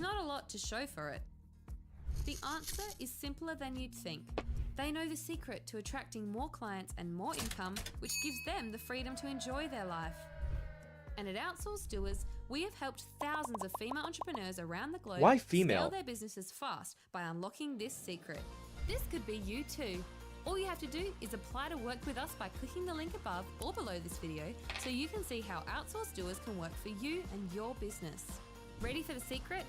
not a lot to show for it. The answer is simpler than you'd think. They know the secret to attracting more clients and more income, which gives them the freedom to enjoy their life. And at Outsource Doers, we have helped thousands of female entrepreneurs around the globe Why female? scale their businesses fast by unlocking this secret. This could be you too. All you have to do is apply to work with us by clicking the link above or below this video so you can see how Outsource Doers can work for you and your business. Ready for the secret?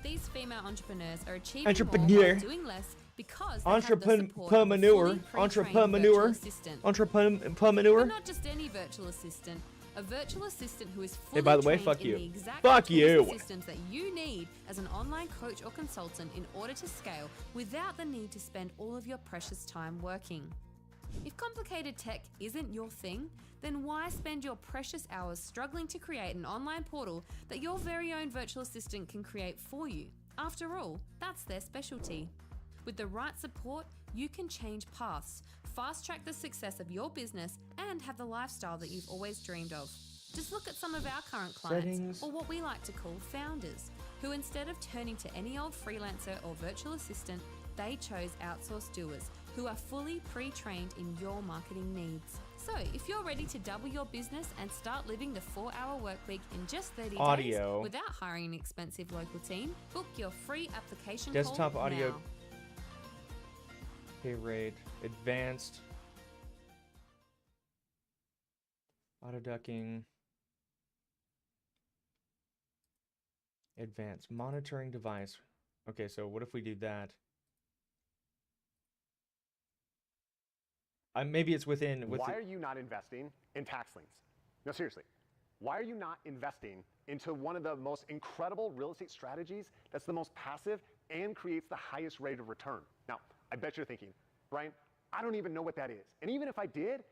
These female entrepreneurs are achieving more while doing less because they have the support of a fully pre-trained virtual assistant. But not just any virtual assistant. A virtual assistant who is fully by the way, trained fuck in you. the exact Fuck tools you. and systems that you need as an online coach or consultant in order to scale without the need to spend all of your precious time working. If complicated tech isn't your thing, then why spend your precious hours struggling to create an online portal that your very own virtual assistant can create for you? After all, that's their specialty. With the right support, you can change paths, fast-track the success of your business, and have the lifestyle that you've always dreamed of. Just look at some of our current clients, or what we like to call founders, who instead of turning to any old freelancer or virtual assistant, they chose Outsource Doers, who are fully pre-trained in your marketing needs. So if you're ready to double your business and start living the 4-hour workweek in just 30 days without hiring an expensive local team, book your free application Desktop call audio. now. Pay rate, advanced, auto ducking, advanced monitoring device. Okay, so what if we do that? Maybe it's within. Why are you not investing in tax liens? No, seriously. Why are you not investing into one of the most incredible real estate strategies that's the most passive and creates the highest rate of return? Now, I bet you're thinking, Brian, I don't even know what that is. And even if I did,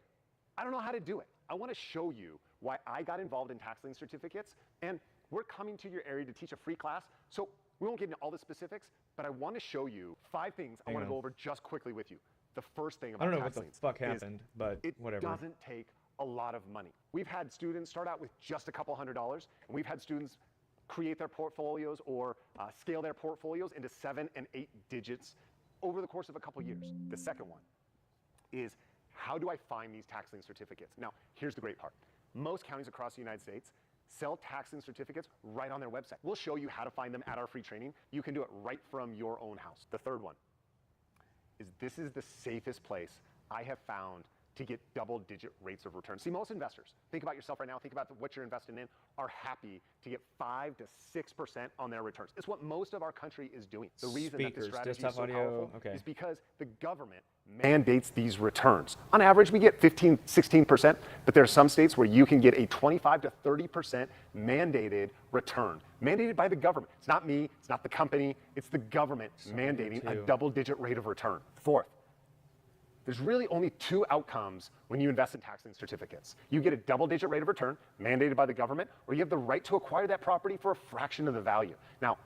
I don't know how to do it. I want to show you why I got involved in tax lien certificates. And we're coming to your area to teach a free class. So we won't get into all the specifics, but I want to show you 5 things I want to go over just quickly with you. The first thing about I don't know what tax the liens fuck happened, but whatever. It doesn't take a lot of money. We've had students start out with just a couple $100s, and we've had students create their portfolios or scale their portfolios into 7 and 8 digits over the course of a couple years. The second one is, how do I find these tax lien certificates? Now, here's the great part. Most counties across the United States sell tax lien certificates right on their website. We'll show you how to find them at our free training. You can do it right from your own house. The third one is, this is the safest place I have found to get double-digit rates of return. See, most investors, think about yourself right now, think about what you're investing in, are happy to get 5 to 6% on their returns. It's what most of our country is doing. The reason that this strategy is so powerful is because the government mandates these returns. On average, we get 15, 16%, but there are some states where you can get a 25 to 30% mandated return. Mandated by the government. It's not me, it's not the company, it's the government mandating a double-digit rate of return. Fourth, there's really only 2 outcomes when you invest in tax lien certificates. You get a double-digit rate of return mandated by the government, or you have the right to acquire that property for a fraction of the value. Now,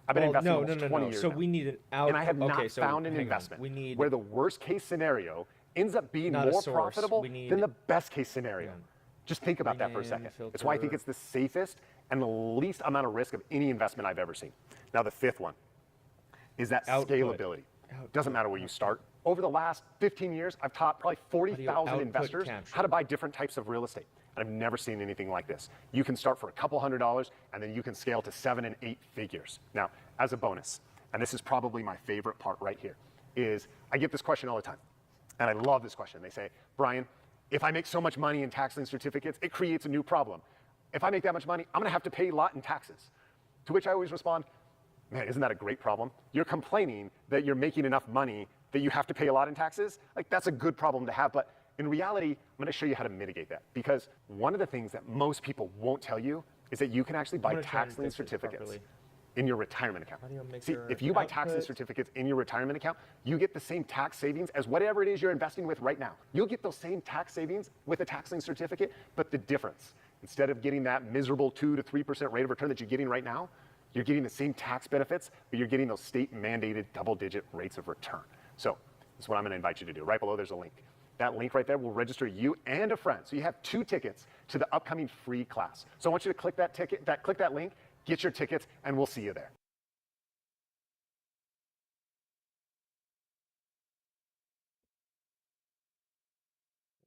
I've been investing almost 20 years So now, we need an out. and I have not found an investment where the worst-case scenario ends up being more profitable than the best-case scenario. Just think about that for a second. It's why I think it's the safest and the least amount of risk of any investment I've ever seen. Now, the fifth one is that scalability. Doesn't matter where you start. Over the last 15 years, I've taught probably 40,000 investors how to buy different types of real estate. And I've never seen anything like this. You can start for a couple $100s, and then you can scale to 7 and 8 figures. Now, as a bonus, and this is probably my favorite part right here, is I get this question all the time. And I love this question. They say, Brian, if I make so much money in tax lien certificates, it creates a new problem. If I make that much money, I'm gonna have to pay a lot in taxes. To which I always respond, man, isn't that a great problem? You're complaining that you're making enough money that you have to pay a lot in taxes. Like, that's a good problem to have, but in reality, I'm gonna show you how to mitigate that. Because one of the things that most people won't tell you is that you can actually buy tax lien certificates in your retirement account. See, if you buy tax lien certificates in your retirement account, you get the same tax savings as whatever it is you're investing with right now. You'll get those same tax savings with a tax lien certificate, but the difference, instead of getting that miserable 2 to 3% rate of return that you're getting right now, you're getting the same tax benefits, but you're getting those state-mandated double-digit rates of return. So this is what I'm going to invite you to do. Right below, there's a link. That link right there will register you and a friend. So you have 2 tickets to the upcoming free class. So I want you to click that link, get your tickets, and we'll see you there.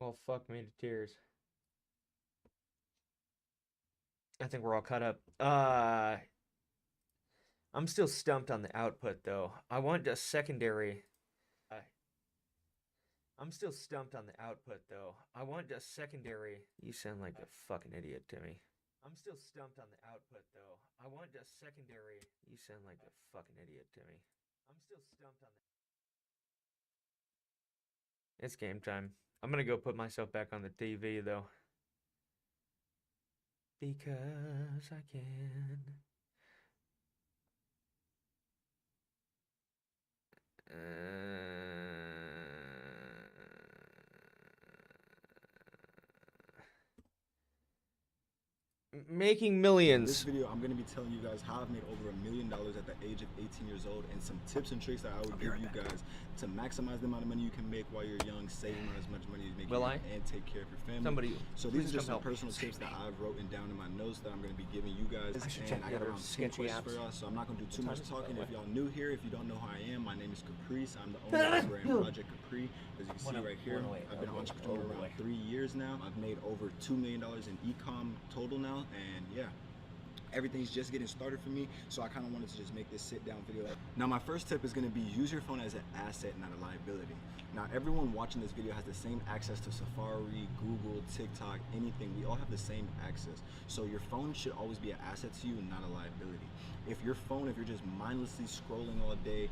Well, fuck me to tears. I think we're all caught up. I'm still stumped on the output, though. I want a secondary. I'm still stumped on the output, though. I want a secondary. You sound like a fucking idiot to me. I'm still stumped on the output, though. I want a secondary. You sound like a fucking idiot to me. I'm still stumped on the. It's game time. I'm gonna go put myself back on the TV, though. Because I can. Making millions. In this video, I'm going to be telling you guys how I've made over $1 million at the age of 18 years old, and some tips and tricks that I would give you guys to maximize the amount of money you can make while you're young, saving as much money as you make, and take care of your family. So these are just some personal tips that I've written down in my notes that I'm going to be giving you guys. And I got around 10 questions for y'all, so I'm not going to do too much talking. If y'all new here, if you don't know who I am, my name is Caprice. I'm the owner of the brand Project Capri. As you can see right here, I've been an entrepreneur around 3 years now. I've made over $2 million in e-com total now, and yeah. Everything's just getting started for me, so I kind of wanted to just make this sit-down video. Now, my first tip is going to be use your phone as an asset, not a liability. Now, everyone watching this video has the same access to Safari, Google, TikTok, anything. We all have the same access. So your phone should always be an asset to you and not a liability. If you're just mindlessly scrolling all day,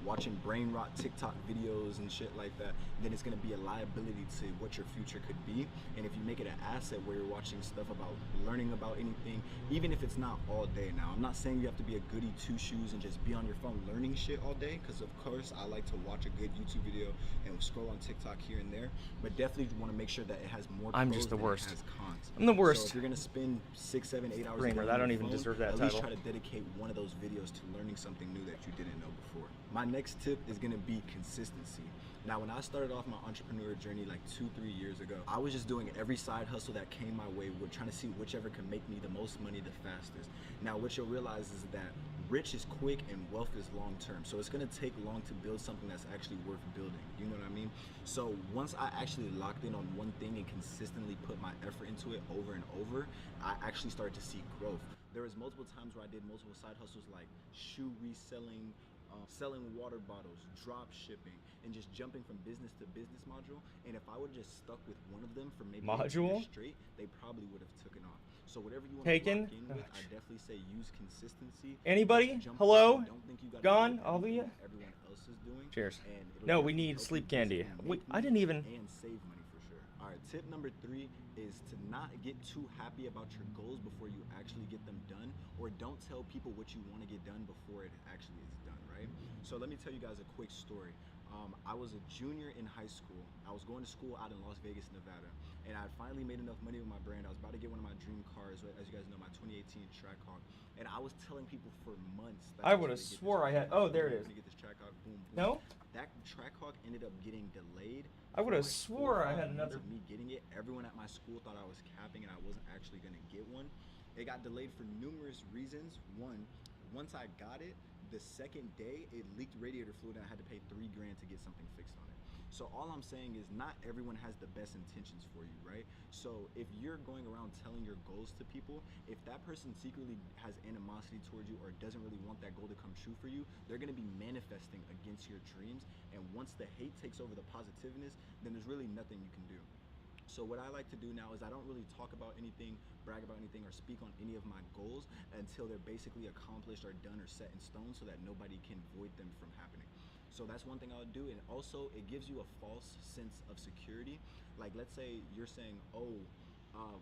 watching brain rot TikTok videos and shit like that, then it's going to be a liability to what your future could be. And if you make it an asset where you're watching stuff about learning about anything, even if it's not all day. Now, I'm not saying you have to be a goody two-shoes and just be on your phone learning shit all day, because of course I like to watch a good YouTube video and scroll on TikTok here and there, but definitely want to make sure that it has more I'm just the worst. It has cons. I'm the worst. So if you're going to spend 6, 7, 8 hours I don't even deserve that title. At least try to dedicate one of those videos to learning something new that you didn't know before. My next tip is going to be consistency. Now, when I started off my entrepreneur journey like 2-3 years ago, I was just doing every side hustle that came my way, trying to see whichever could make me the most money the fastest. Now, what you'll realize is that rich is quick and wealth is long term. So it's gonna take long to build something that's actually worth building. You know what I mean? So once I actually locked in on one thing and consistently put my effort into it over and over, I actually started to see growth. There was multiple times where I did multiple side hustles like shoe reselling, selling water bottles, drop shipping, and just jumping from business to business module. And if I would have just stuck with one of them for maybe a year straight, they probably would have taken off. So whatever you want to lock in with, I definitely say use consistency. Anybody? Hello? Gone? All of you? Everyone else is doing. Cheers. No, we need sleep candy. Wait, I didn't even. And save money for sure. All right, tip number 3 is to not get too happy about your goals before you actually get them done, or don't tell people what you want to get done before it actually is done, right? So let me tell you guys a quick story. I was a junior in high school. I was going to school out in Las Vegas, Nevada, and I finally made enough money with my brand. I was about to get one of my dream cars, as you guys know, my 2018 Trackhawk, and I was telling people for months that I would have swore I had. Oh, there it is. To get this Trackhawk, boom, boom. No? That Trackhawk ended up getting delayed. I would have swore I had another. Of me getting it, everyone at my school thought I was capping and I wasn't actually gonna get one. It got delayed for numerous reasons. One, once I got it, the second day it leaked radiator fluid and I had to pay $3 grand to get something fixed on it. So all I'm saying is not everyone has the best intentions for you, right? So if you're going around telling your goals to people, if that person secretly has animosity towards you or doesn't really want that goal to come true for you, they're gonna be manifesting against your dreams. And once the hate takes over the positiveness, then there's really nothing you can do. So what I like to do now is I don't really talk about anything, brag about anything, or speak on any of my goals until they're basically accomplished or done or set in stone, so that nobody can void them from happening. So that's one thing I would do. And also it gives you a false sense of security. Like let's say you're saying, oh,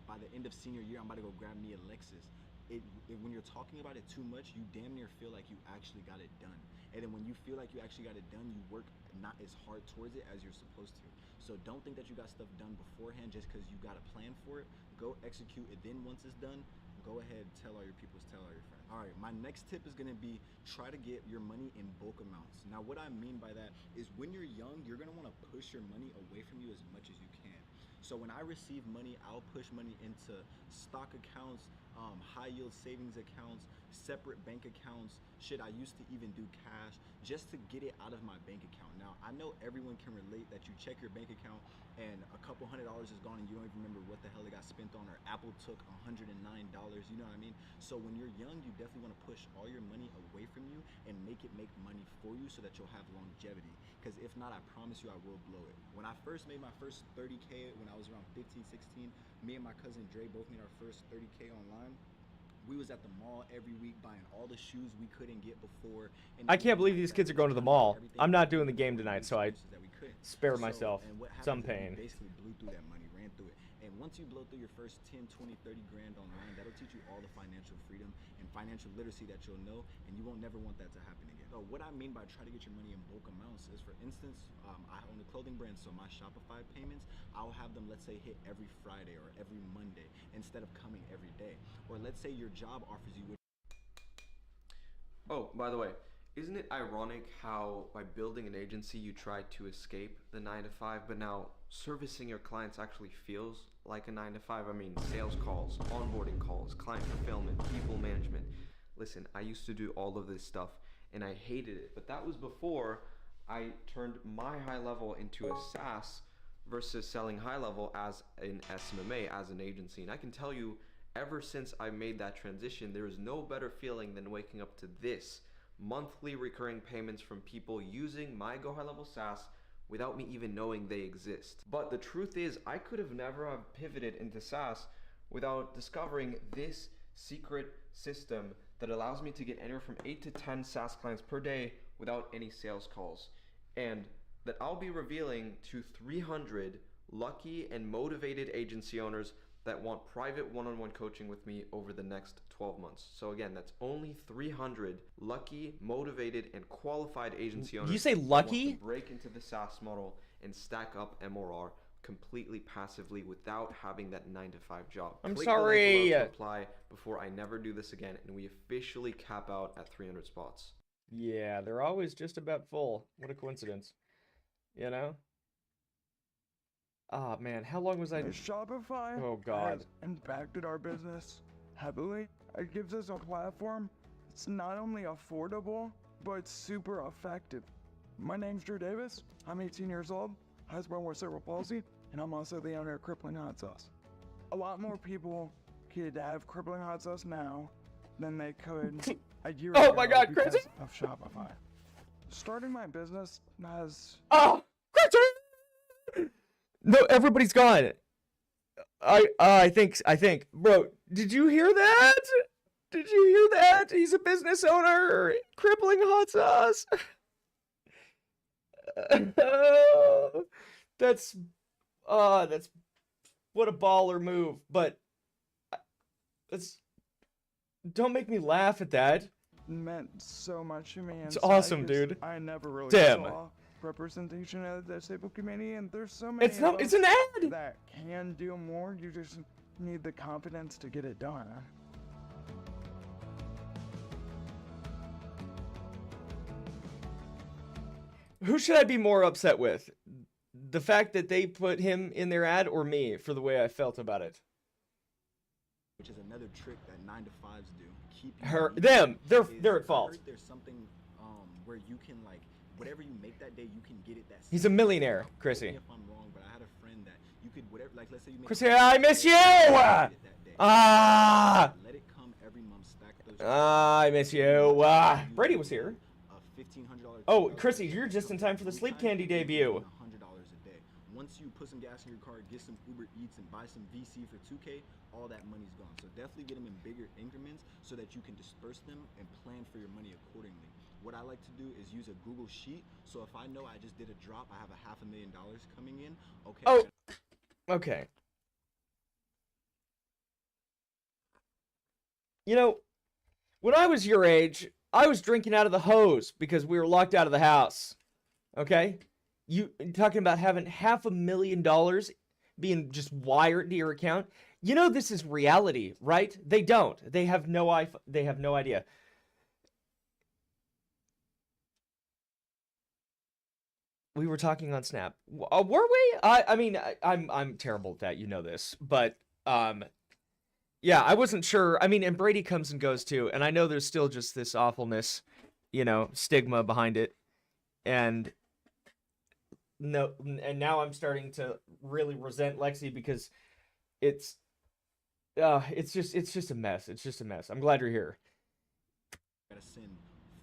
by the end of senior year, I'm about to go grab me a Lexus. When you're talking about it too much, you damn near feel like you actually got it done. And then when you feel like you actually got it done, you work not as hard towards it as you're supposed to. So don't think that you got stuff done beforehand just because you got a plan for it. Go execute it. Then once it's done, go ahead, tell all your peoples, tell all your friends. All right, my next tip is gonna be try to get your money in bulk amounts. Now what I mean by that is when you're young, you're gonna wanna push your money away from you as much as you can. So when I receive money, I'll push money into stock accounts, high yield savings accounts, separate bank accounts. Shit, I used to even do cash just to get it out of my bank account. Now, I know everyone can relate that you check your bank account and a couple $100 is gone and you don't even remember what the hell it got spent on, or Apple took $109, you know what I mean? So when you're young, you definitely want to push all your money away from you and make it make money for you so that you'll have longevity. Because if not, I promise you I will blow it. When I first made my first 30K when I was around 15, 16, me and my cousin Dre both made our first 30K online. We was at the mall every week buying all the shoes we couldn't get before. And I can't believe these kids are going to the mall. I'm not doing the game tonight, so I spare myself some pain. Basically blew through that money, ran through it. And once you blow through your first 10, 20, 30 grand online, that'll teach you all the financial freedom and financial literacy that you'll know, and you won't never want that to happen again. So what I mean by try to get your money in bulk amounts is, for instance, I own a clothing brand, so my Shopify payments, I'll have them, let's say, hit every Friday or every Monday instead of coming every day. Or let's say your job offers you. Oh, by the way, isn't it ironic how by building an agency you try to escape the 9-to-5, but now servicing your clients actually feels like a 9-to-5? I mean, sales calls, onboarding calls, client fulfillment, people management. Listen, I used to do all of this stuff and I hated it, but that was before I turned my high level into a SaaS versus selling high level as an SMMA, as an agency. And I can tell you, ever since I made that transition, there is no better feeling than waking up to this monthly recurring payments from people using my Go High Level SaaS without me even knowing they exist. But the truth is, I could have never have pivoted into SaaS without discovering this secret system that allows me to get anywhere from 8 to 10 SaaS clients per day without any sales calls, and that I'll be revealing to 300 lucky and motivated agency owners that want private one-on-one coaching with me over the next 12 months. So again, that's only 300 lucky, motivated, and qualified agency owners. You say lucky? Who want to break into the SaaS model and stack up MRR completely passively without having that 9-to-5 job. I'm Click sorry. the link below to apply before I never do this again, and we officially cap out at 300 spots. Yeah, they're always just about full. What a coincidence. You know? Ah, man, how long was I? Shopify has impacted our business heavily. It gives us a platform. It's not only affordable, but it's super effective. My name's Drew Davis. I'm 18 years old, husband with cerebral palsy, and I'm also the owner of Crippling Hot Sauce. A lot more people could have Crippling Hot Sauce now than they could a year ago. Oh my God, because Chrissy! of Shopify. Starting my business has... Oh, Chrissy! No, everybody's gone. I think, bro, did you hear that? Did you hear that? He's a business owner. Crippling Hot Sauce. That's what a baller move. But don't make me laugh at that. Meant so much to me. It's awesome, dude. I never really Damn. saw representation of the disabled community, and there's so many. It's not. It's an ad. That can do more. You just need the confidence to get it done. Who should I be more upset with? The fact that they put him in their ad, or me for the way I felt about it? Which is another trick that 9-to-5s do. They're at fault. There's something where you can, like, whatever you make that day, you can get it that He's a millionaire, Chrissy. If I'm wrong, but I had a friend that you could, whatever, like, let's say you make Chrissy, I miss you! Let it come every month, stack those. I miss you. Brady was here. $1,500. Oh, Chrissy, you're just in time for the Sleep Candy debut. $100 a day. Once you put some gas in your car, get some Uber Eats, and buy some VC for $2K, all that money's gone. So definitely get them in bigger increments so that you can disperse them and plan for your money accordingly. What I like to do is use a Google Sheet. So if I know I just did a drop, I have $500,000 coming in. Okay. Oh, okay. You know, when I was your age, I was drinking out of the hose because we were locked out of the house. Okay? You talking about having $500,000 being just wired to your account? You know this is reality, right? They don't. They have no idea. We were talking on Snap. Were we? I mean, I'm terrible at that. You know this, but yeah, I wasn't sure. I mean, and Brady comes and goes too, and I know there's still just this awfulness, you know, stigma behind it, and no, and now I'm starting to really resent Lexi because it's just a mess. It's just a mess. I'm glad you're here. Gotta send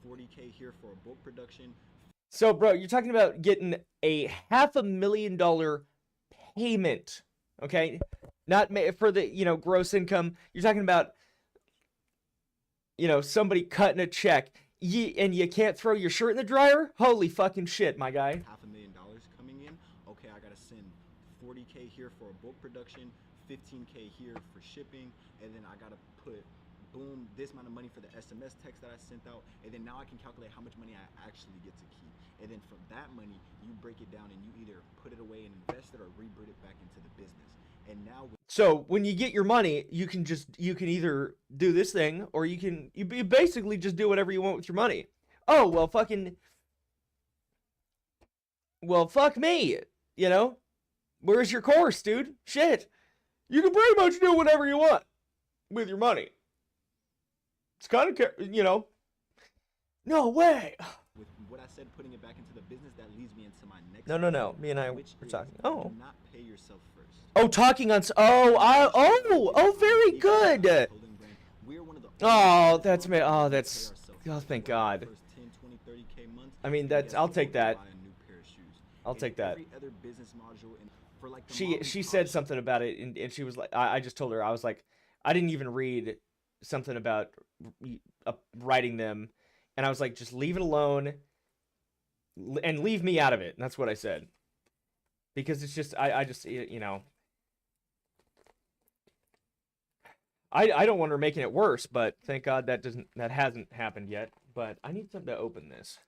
$40K here for a book production. So, bro, you're talking about getting a $500,000 payment, okay? Not for the, you know, gross income. You're talking about, you know, somebody cutting a check. And you can't throw your shirt in the dryer? Holy fucking shit, my guy. $500,000 coming in. Okay, I gotta send $40K here for a book production, $15K here for shipping, and then I gotta put, boom, this amount of money for the SMS text that I sent out, and then now I can calculate how much money I actually get to keep. And then from that money, you break it down and you either put it away and invest it or rebirth it back into the business. And now, so when you get your money, you can either do this thing or you basically just do whatever you want with your money. Oh, well, fuck me, you know? Where's your course, dude? Shit. You can pretty much do whatever you want with your money. It's kind of, you know, no way. With what I said, putting it back into the business, that leads me into my next. No. Me and I were talking. Oh. Do not pay yourself first. Oh, talking on. Very good. Oh, that's me. Oh, that's. Oh, thank God. I mean, that's. I'll take that. I'll take that. She said something about it, and she was like, I just told her, I was like, I didn't even read something about writing them, and I was like, just leave it alone, and leave me out of it. And that's what I said, because it's just, I just, you know, I don't want her making it worse, but thank God that hasn't happened yet. But I need something to open this.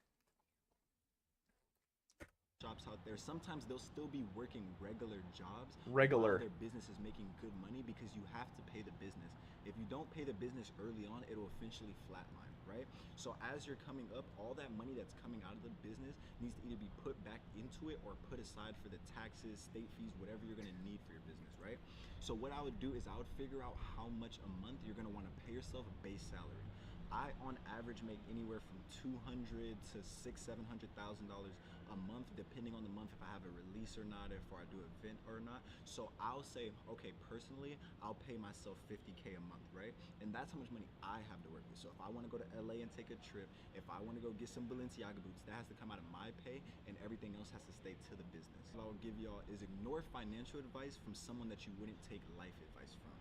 Shops out there, sometimes they'll still be working regular jobs while their business is making good money, because you have to pay the business. If you don't pay the business early on, it'll eventually flatline, right? So as you're coming up, all that money that's coming out of the business needs to either be put back into it or put aside for the taxes, state fees, whatever you're going to need for your business, right? So what I would do is I would figure out how much a month you're going to want to pay yourself a base salary. I, on average, make anywhere from $200,000 to $600,000-$700,000 a month, depending on the month, if I have a release or not, if I do an event or not. So I'll say, okay, personally, I'll pay myself $50K a month, right? And that's how much money I have to work with. So if I want to go to LA and take a trip, if I want to go get some Balenciaga boots, that has to come out of my pay, and everything else has to stay to the business. What I'll give y'all is ignore financial advice from someone that you wouldn't take life advice from.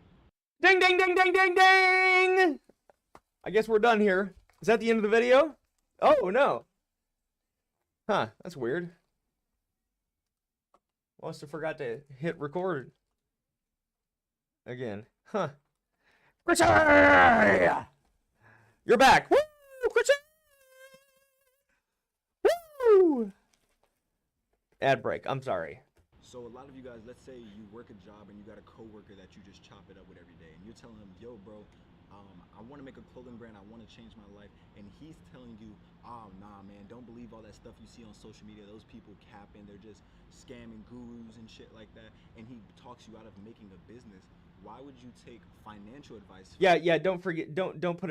Ding, ding, ding, ding, ding, ding! I guess we're done here. Is that the end of the video? Oh, no. Huh, that's weird. Must have forgot to hit record again. Huh. Chrissy! You're back. Woo! Chrissy! Woo! Ad break. I'm sorry. So a lot of you guys, let's say you work a job and you got a coworker that you just chop it up with every day, and you're telling them, yo, bro, I want to make a clothing brand, I want to change my life, and he's telling you, oh, nah, man, don't believe all that stuff you see on social media, those people capping, they're just scamming gurus and shit like that, and he talks you out of making a business. Why would you take financial advice? Yeah, don't forget, don't put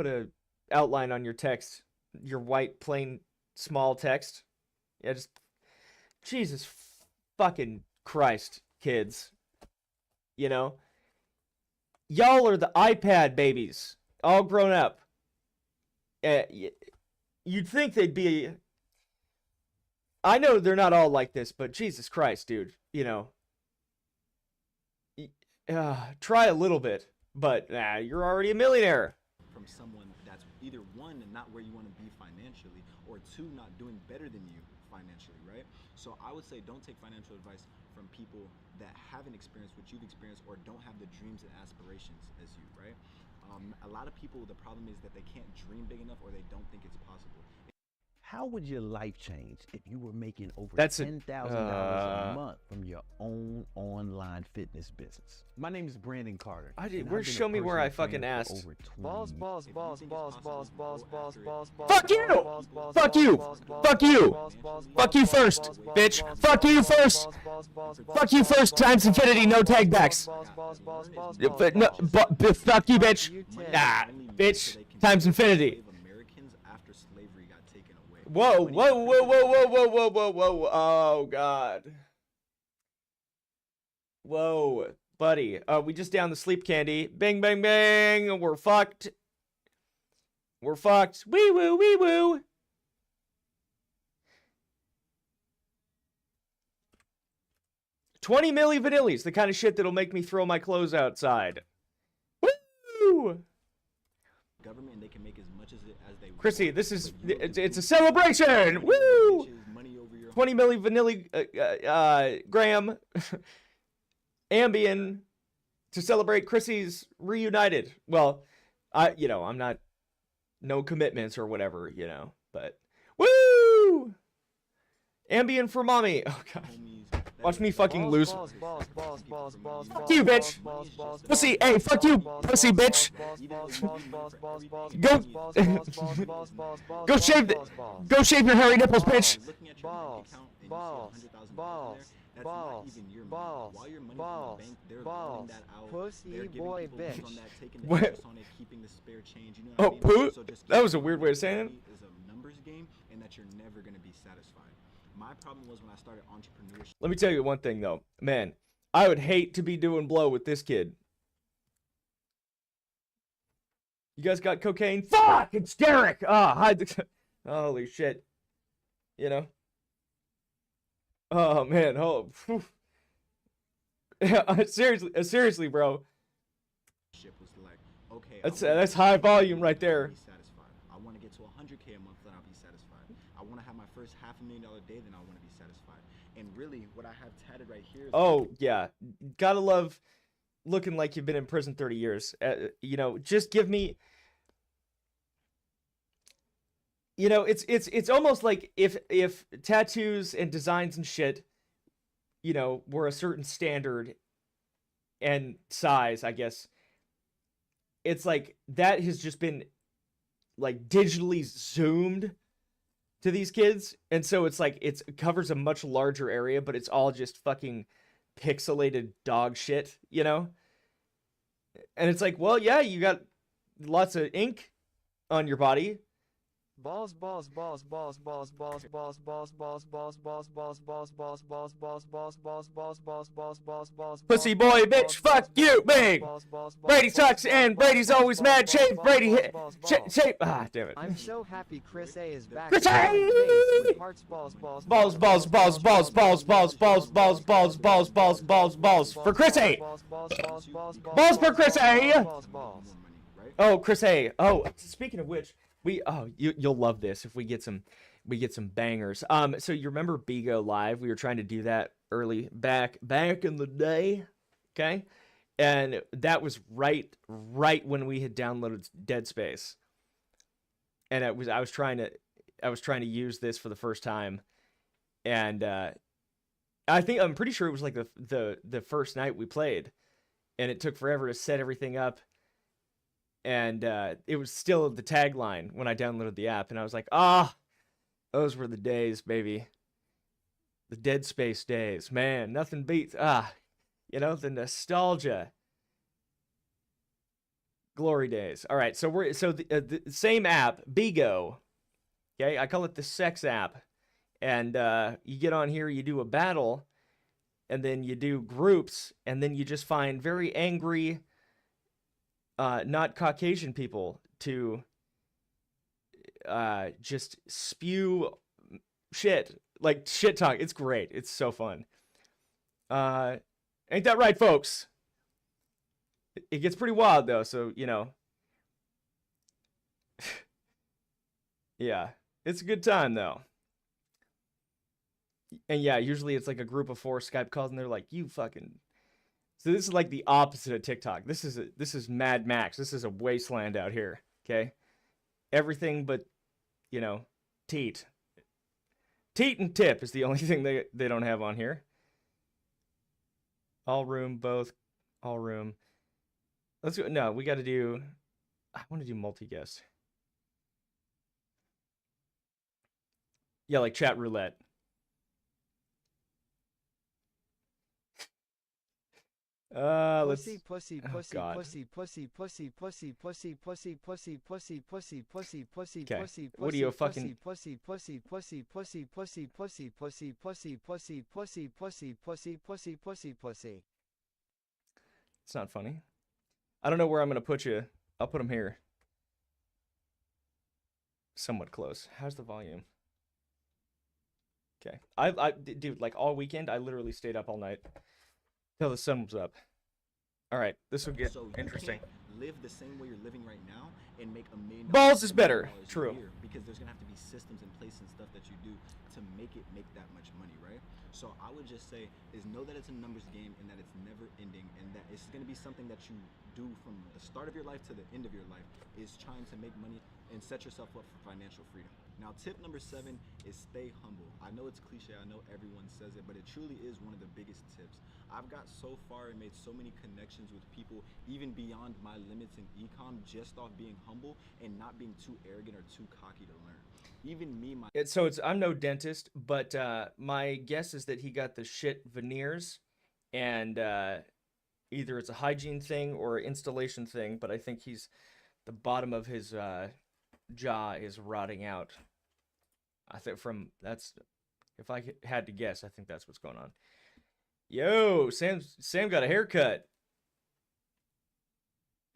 a outline on your text, your white, plain, small text. Yeah, just, Jesus fucking Christ, kids. You know? Y'all are the iPad babies, all grown up. You'd think they'd be... I know they're not all like this, but Jesus Christ, dude. You know. Try a little bit, but you're already a millionaire. From someone that's either one, not where you want to be financially, or two, not doing better than you financially, right? So I would say don't take financial advice from people that haven't experienced what you've experienced or don't have the dreams and aspirations as you, right? A lot of people, the problem is that they can't dream big enough or they don't think it's possible. How would your life change if you were making over $10,000 a month from your own online fitness business? My name is Brandon Carter. Show me where I fucking asked. Balls. Fuck you! Fuck you! Fuck you! Fuck you first, bitch! Fuck you first! Fuck you first times infinity, no tag backs. Fuck you, bitch! Ah, bitch! Times infinity. Whoa! Oh God! Whoa, buddy! We just downed the sleep candy. Bang, bang, bang! We're fucked. We're fucked. Wee woo, wee woo. $20 milli vanillis, the kind of shit that'll make me throw my clothes outside. Woo! Government, and they can make as much as they want. Chrissy, it's a celebration! Woo! 20 milli vanilli gram Ambien to celebrate Chrissy's reunited. Well, I'm not, no commitments or whatever, but woo! Ambien for mommy. Oh God. Watch me fucking lose. Fuck you, bitch. Pussy, hey, fuck you, pussy, bitch. Go shave your hairy nipples, bitch. Pussy boy, bitch. What? Oh, poo? That was a weird way of saying it. Is a numbers game, and that you're never gonna be satisfied. My problem was when I started entrepreneurship. Let me tell you one thing, though. Man, I would hate to be doing blow with this kid. You guys got cocaine? Fuck! It's Derek! Hide the... Holy shit. Oh, man. Oh, seriously, bro. That's high volume right there. I want to get to 100K a month, then I'll be satisfied. I want to have my first $500,000 day, then I want to be satisfied. And really, what I have tatted right here is... Oh, yeah. Gotta love looking like you've been in prison 30 years. Just give me... it's almost like if tattoos and designs and shit, were a certain standard and size, I guess. It's like that has just been like digitally zoomed to these kids, and so it's like it covers a much larger area, but it's all just fucking pixelated dog shit, And it's like, well, yeah, you got lots of ink on your body. Balls. Pussy boy, bitch, fuck you, Big. Brady sucks and Brady's always mad. Shape Brady, shape. Ah, damn it. I'm so happy Chris A is back. Chris A. Balls for Chris A. Balls for Chris A. Oh, Chris A. Oh, speaking of which. You'll love this if we get some bangers. So you remember Bigo Live? We were trying to do that early back in the day, okay? And that was right when we had downloaded Dead Space. And I was trying to use this for the first time, and I'm pretty sure it was like the first night we played, and it took forever to set everything up. And it was still the tagline when I downloaded the app, and I was like, those were the days, baby. The Dead Space days, man. Nothing beats the nostalgia. Glory days. All right, so the same app, Bigo. Okay, I call it the sex app, and you get on here, you do a battle, and then you do groups, and then you just find very angry. Not Caucasian people to just spew shit, like shit talk. It's great. It's so fun. Ain't that right, folks? It gets pretty wild, though, so, yeah, it's a good time, though. And yeah, usually it's like a group of 4 Skype calls, and they're like, you fucking... So this is like the opposite of TikTok. This is Mad Max. This is a wasteland out here, okay? Everything but, teat. Teat and tip is the only thing they don't have on here. All room, both. All room. Let's go. No, we got to do. I want to do multi-guest. Yeah, like chat roulette. Let's. Pussy, oh, pussy, God. pussy, pussy, pussy, pussy, pussy, pussy, pussy, pussy, pussy, pussy, pussy, Okay. pussy, What are you, a fucking- pussy, pussy, pussy, pussy, pussy, pussy, pussy, pussy, pussy, pussy, pussy, pussy, pussy, pussy, pussy. It's not funny. I don't know where I'm gonna put you. I'll put them here. Somewhat close. How's the volume? Okay. Dude, like all weekend, I literally stayed up all night till the sun was up. All right, this will get So you interesting. can't live the same way you're living right now and make $1 million. Balls is better. $1 million True. a year, because there's gonna have to be systems in place and stuff that you do to make it make that much money, right? So I would just say is know that it's a numbers game and that it's never ending, and that it's gonna be something that you do from the start of your life to the end of your life, is trying to make money and set yourself up for financial freedom. Now, tip number 7 is stay humble. I know it's cliche, I know everyone says it, but it truly is one of the biggest tips. I've got so far and made so many connections with people, even beyond my limits in ecom, just off being humble and not being too arrogant or too cocky to learn. Even me, I'm no dentist, but my guess is that he got the shit veneers, and either it's a hygiene thing or an installation thing, but I think the bottom of his jaw is rotting out. I think if I had to guess, I think that's what's going on. Yo, Sam got a haircut.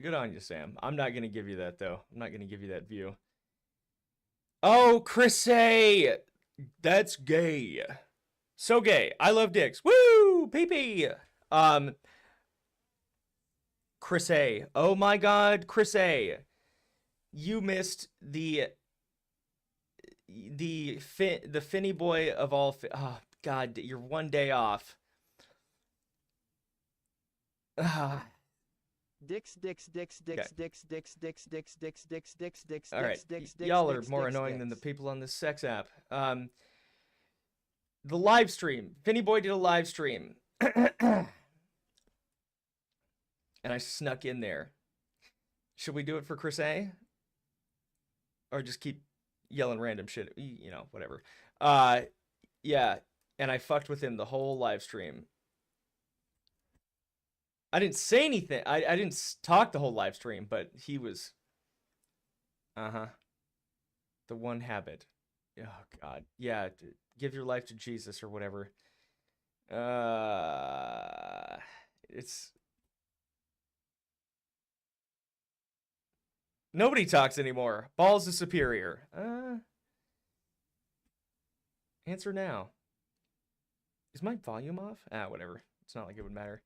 Good on you, Sam. I'm not gonna give you that though. I'm not gonna give you that view. Oh, Chris A, that's gay. So gay. I love dicks. Woo, pee. Chris A. Oh my God, Chris A. You missed the Finny boy of all. Oh God, you're one day off. Dicks. All right, y'all are more annoying than the people on this sex app. The live stream. Finny boy did a live stream, and I snuck in there. Should we do it for Chris A? Or just keep yelling random shit? You know, whatever. Yeah, and I fucked with him the whole live stream. I didn't say anything. I didn't talk the whole live stream, but he was. The one habit. Oh God. Yeah. Give your life to Jesus or whatever. It's. Nobody talks anymore. Balls is superior. Answer now. Is my volume off? Whatever. It's not like it would matter.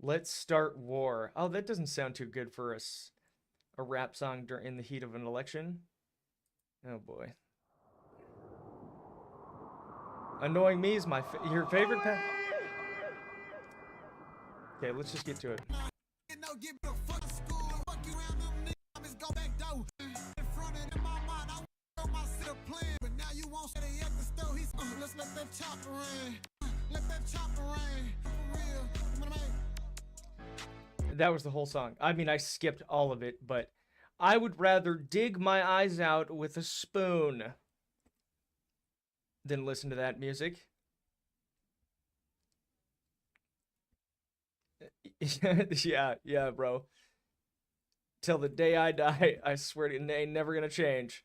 Let's start war. Oh, that doesn't sound too good for us. A rap song in the heat of an election. Oh boy. Annoying Me is your favorite Okay, let's just get to it. That was the whole song. I mean, I skipped all of it, but I would rather dig my eyes out with a spoon than listen to that music. Yeah, bro. Till the day I die, I swear to you, it ain't never gonna change.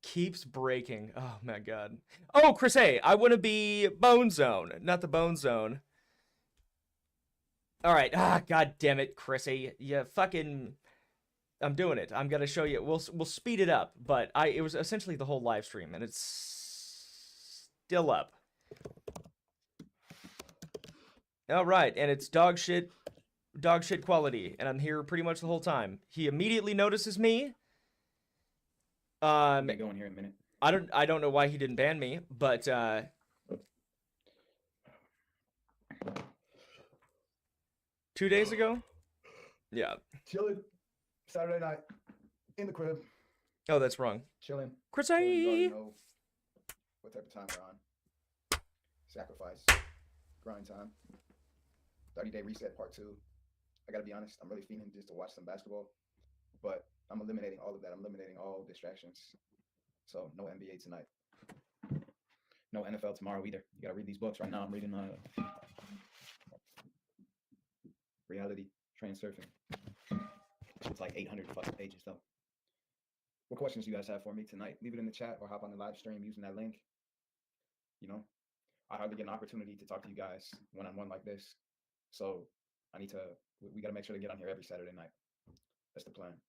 Keeps breaking. Oh my God. Oh, Chris A, I want to be Bone Zone, not the Bone Zone. All right. God damn it, Chrissy. You fucking. I'm doing it. I'm gonna show you. We'll speed it up, but it was essentially the whole live stream, and it's still up. All right, and it's dog shit dog shit quality, and I'm here pretty much the whole time. He immediately notices me. Get going here in a minute. I don't know why he didn't ban me, but 2 days ago? Yeah. Chilling. Saturday night. In the crib. Oh, that's wrong. Chilling. Chris, You already know what type of time we're on. Sacrifice. Grind time. 30-day reset part 2. I gotta be honest, I'm really feeling just to watch some basketball. But I'm eliminating all of that. I'm eliminating all distractions. So no NBA tonight. No NFL tomorrow either. You gotta read these books. Right now I'm reading Reality Transurfing. It's like 800 fucking pages though. What questions do you guys have for me tonight? Leave it in the chat or hop on the live stream using that link. You know, I hardly get an opportunity to talk to you guys one-on-one like this. So we gotta make sure to get on here every Saturday night. That's the plan.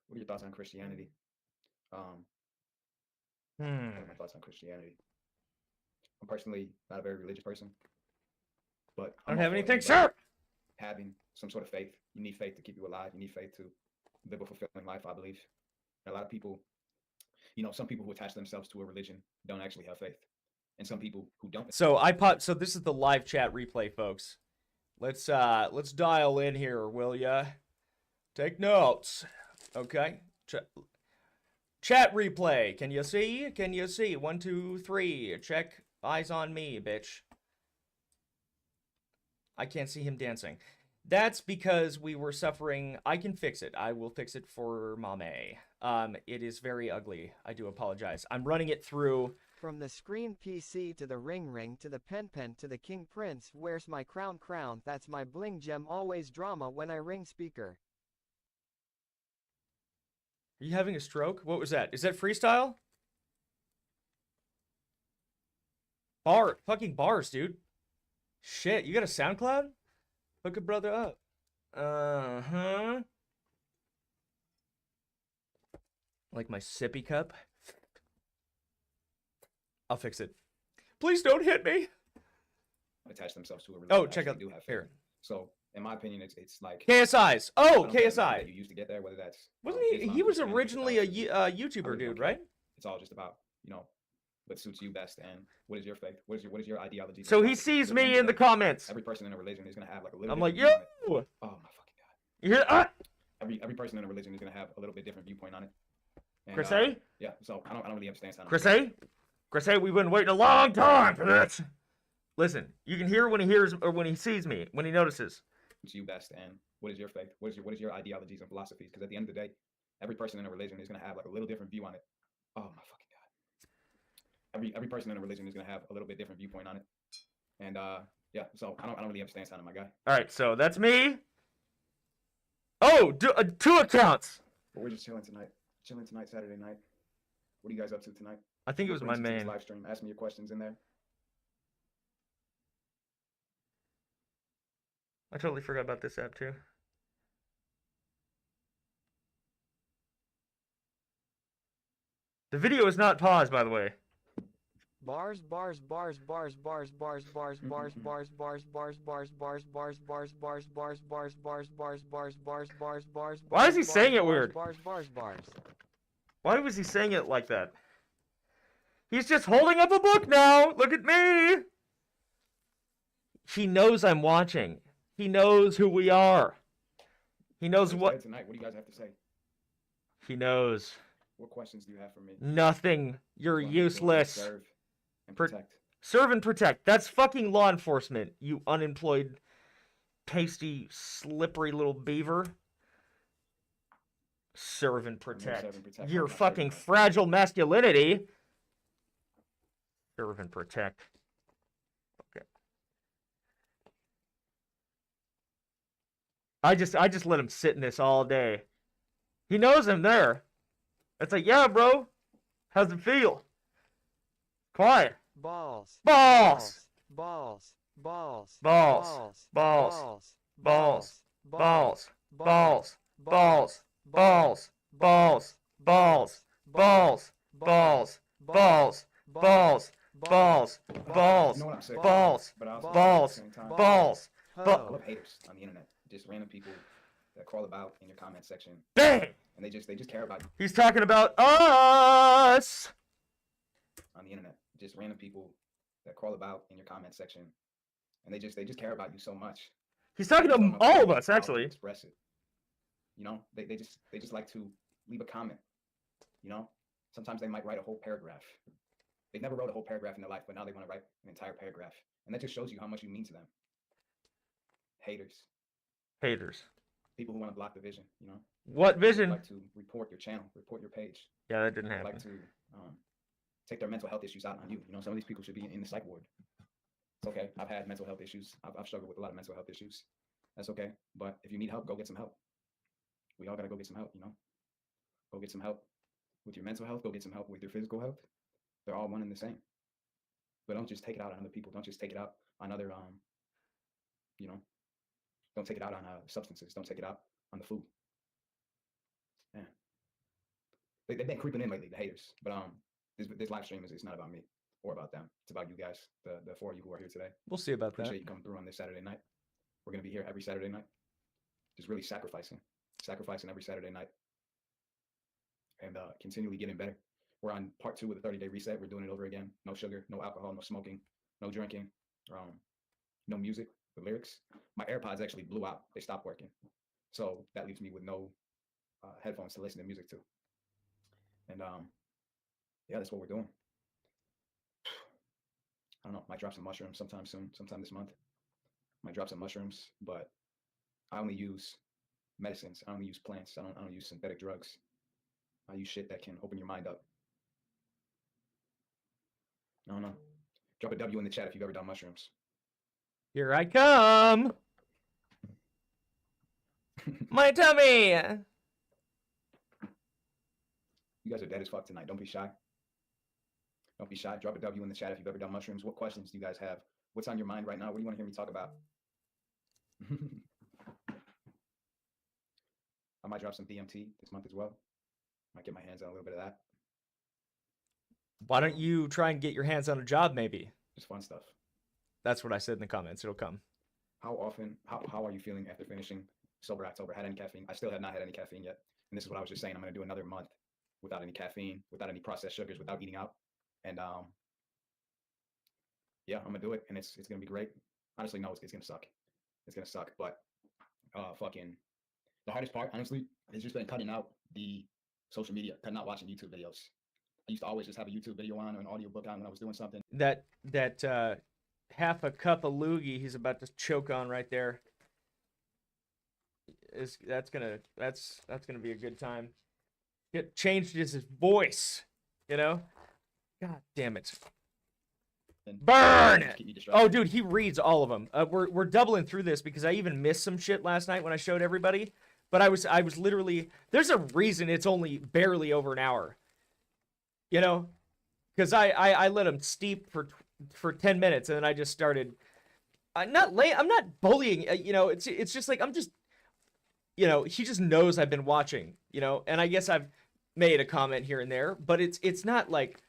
What are your thoughts on Christianity? What are my thoughts on Christianity? I'm personally not a very religious person, but I don't have anything, sir. Having some sort of faith. You need faith to keep you alive. You need faith to live a fulfilling life, I believe. And a lot of people, some people who attach themselves to a religion don't actually have faith. And some people who don't. So so this is the live chat replay, folks. Let's dial in here, will ya? Take notes. Okay. Chat replay. Can you see? Can you see? 1, 2, 3. Check. Eyes on me, bitch. I can't see him dancing. That's because we were suffering. I can fix it. I will fix it for Mame. It is very ugly. I do apologize. I'm running it through. From the screen PC to the ring to the pen to the king prince, where's my crown? That's my bling gem, always drama when I ring speaker. Are you having a stroke? What was that? Is that freestyle? Fucking bars, dude. Shit, you got a SoundCloud? Hook a brother up. Uh-huh. Like my sippy cup? I'll fix it. Please don't hit me. Attach themselves to a religion. Oh, check out here. So, in my opinion, it's like KSI's. Oh, KSI. You used to get there, whether that's wasn't he? He was originally a YouTuber dude, right? It's all just about what suits you best and what is your faith? What is your ideology? So he sees me in the comments. Every person in a religion is gonna have like a little. I'm like, yo. Oh my fucking god. You hear that? Every person in a religion is gonna have a little bit different viewpoint on it. And, Chris A? Yeah. So I don't really understand. Chris A? Chris A, we've been waiting a long time for this. Listen, you can hear when he hears or when he sees me, when he notices. It's you best, and what is your faith? What is your ideologies and philosophies? Because at the end of the day, every person in a religion is gonna have like a little different view on it. Oh my fucking god. Every person in a religion is gonna have a little bit different viewpoint on it. And yeah, so I don't really understand sounding my guy. All right, so that's me. Oh, 2 accounts. But we're just chilling tonight. Chilling tonight, Saturday night. What are you guys up to tonight? I think it was my main live stream. Ask me your questions in there. I totally forgot about this app too. The video is not paused, by the way. Bars. Why is he saying it weird? Bars. Why was he saying it like that? He's just holding up a book now. Look at me. He knows I'm watching. He knows who we are. He knows what. Tonight, what do you guys have to say? He knows. What questions do you have for me? Nothing. You're useless. Serve and protect. Serve and protect. That's fucking law enforcement, you unemployed, pasty, slippery little beaver. Serve and protect. Your fucking fragile masculinity. Serve and protect. Okay. I just let him sit in this all day. He knows I'm there. It's like, yeah, bro. How's it feel? Quiet. Balls. Balls. Balls. Balls. Balls. Balls. Balls. Balls. Balls. Balls. Balls. Balls. Balls. Balls. Balls. Balls. Balls. Balls. balls, but I also balls, balls, I love haters on the internet. Just random people that crawl about in your comment section. Bang! And they just care about you. He's talking about us on the internet. Just random people that crawl about in your comment section, and they just care about you so much. He's talking to all of us, actually. Express it. You know, they just like to leave a comment. You know, sometimes they might write a whole paragraph. They never wrote a whole paragraph in their life, but now they want to write an entire paragraph, and that just shows you how much you mean to them. Haters. People who want to block the vision. You know. What vision? Like to report your channel, report your page. Yeah, that didn't happen. Like to take their mental health issues out on you. You know, some of these people should be in the psych ward. It's okay. I've had mental health issues. I've struggled with a lot of mental health issues. That's okay. But if you need help, go get some help. We all gotta go get some help. You know, go get some help with your mental health. Go get some help with your physical health. They're all one and the same. But don't just take it out on other people. Don't just take it out on other you know, don't take it out on substances. Don't take it out on the food. Yeah. They've been creeping in lately, the haters. But this live stream is not about me or about them. It's about you guys, the four of you who are here today. We'll see about that. Appreciate you coming through on this Saturday night. We're gonna be here every Saturday night. Just really sacrificing every Saturday night, and continually getting better. We're on part 2 of the 30-day reset. We're doing it over again. No sugar, no alcohol, no smoking, no drinking, no music, the lyrics. My AirPods actually blew out. They stopped working. So that leaves me with no headphones to listen to music to. And yeah, that's what we're doing. I don't know, might drop some mushrooms sometime soon, sometime this month. Might drop some mushrooms, but I only use medicines. I only use plants. I don't use synthetic drugs. I use shit that can open your mind up. I don't know. Drop a W in the chat if you've ever done mushrooms. Here I come. My tummy. You guys are dead as fuck tonight. Don't be shy. Don't be shy. Drop a W in the chat if you've ever done mushrooms. What questions do you guys have? What's on your mind right now? What do you want to hear me talk about? I might drop some DMT this month as well. Might get my hands on a little bit of that. Why don't you try and get your hands on a job, maybe? Just fun stuff. That's what I said in the comments. It'll come. How are you feeling after finishing Sober October? Had any caffeine? I still have not had any caffeine yet. And this is what I was just saying. I'm going to do another month without any caffeine, without any processed sugars, without eating out. And yeah, I'm going to do it. And it's going to be great. Honestly, no, it's going to suck. It's going to suck. But fucking the hardest part, honestly, has just been cutting out the social media, cutting out watching YouTube videos. I used to always just have a YouTube video on or an audiobook on when I was doing something. That half a cup of loogie he's about to choke on right there. That's gonna be a good time. It changed his voice, you know? God damn it. Burn! Oh, dude, he reads all of them. We're doubling through this because I even missed some shit last night when I showed everybody. But I was literally, there's a reason it's only barely over an hour. You know? Because I let him steep for 10 minutes and then I just started. I'm not bullying. You know, it's just like I'm just. You know, he just knows I've been watching. You know, and I guess I've made a comment here and there, but it's not like,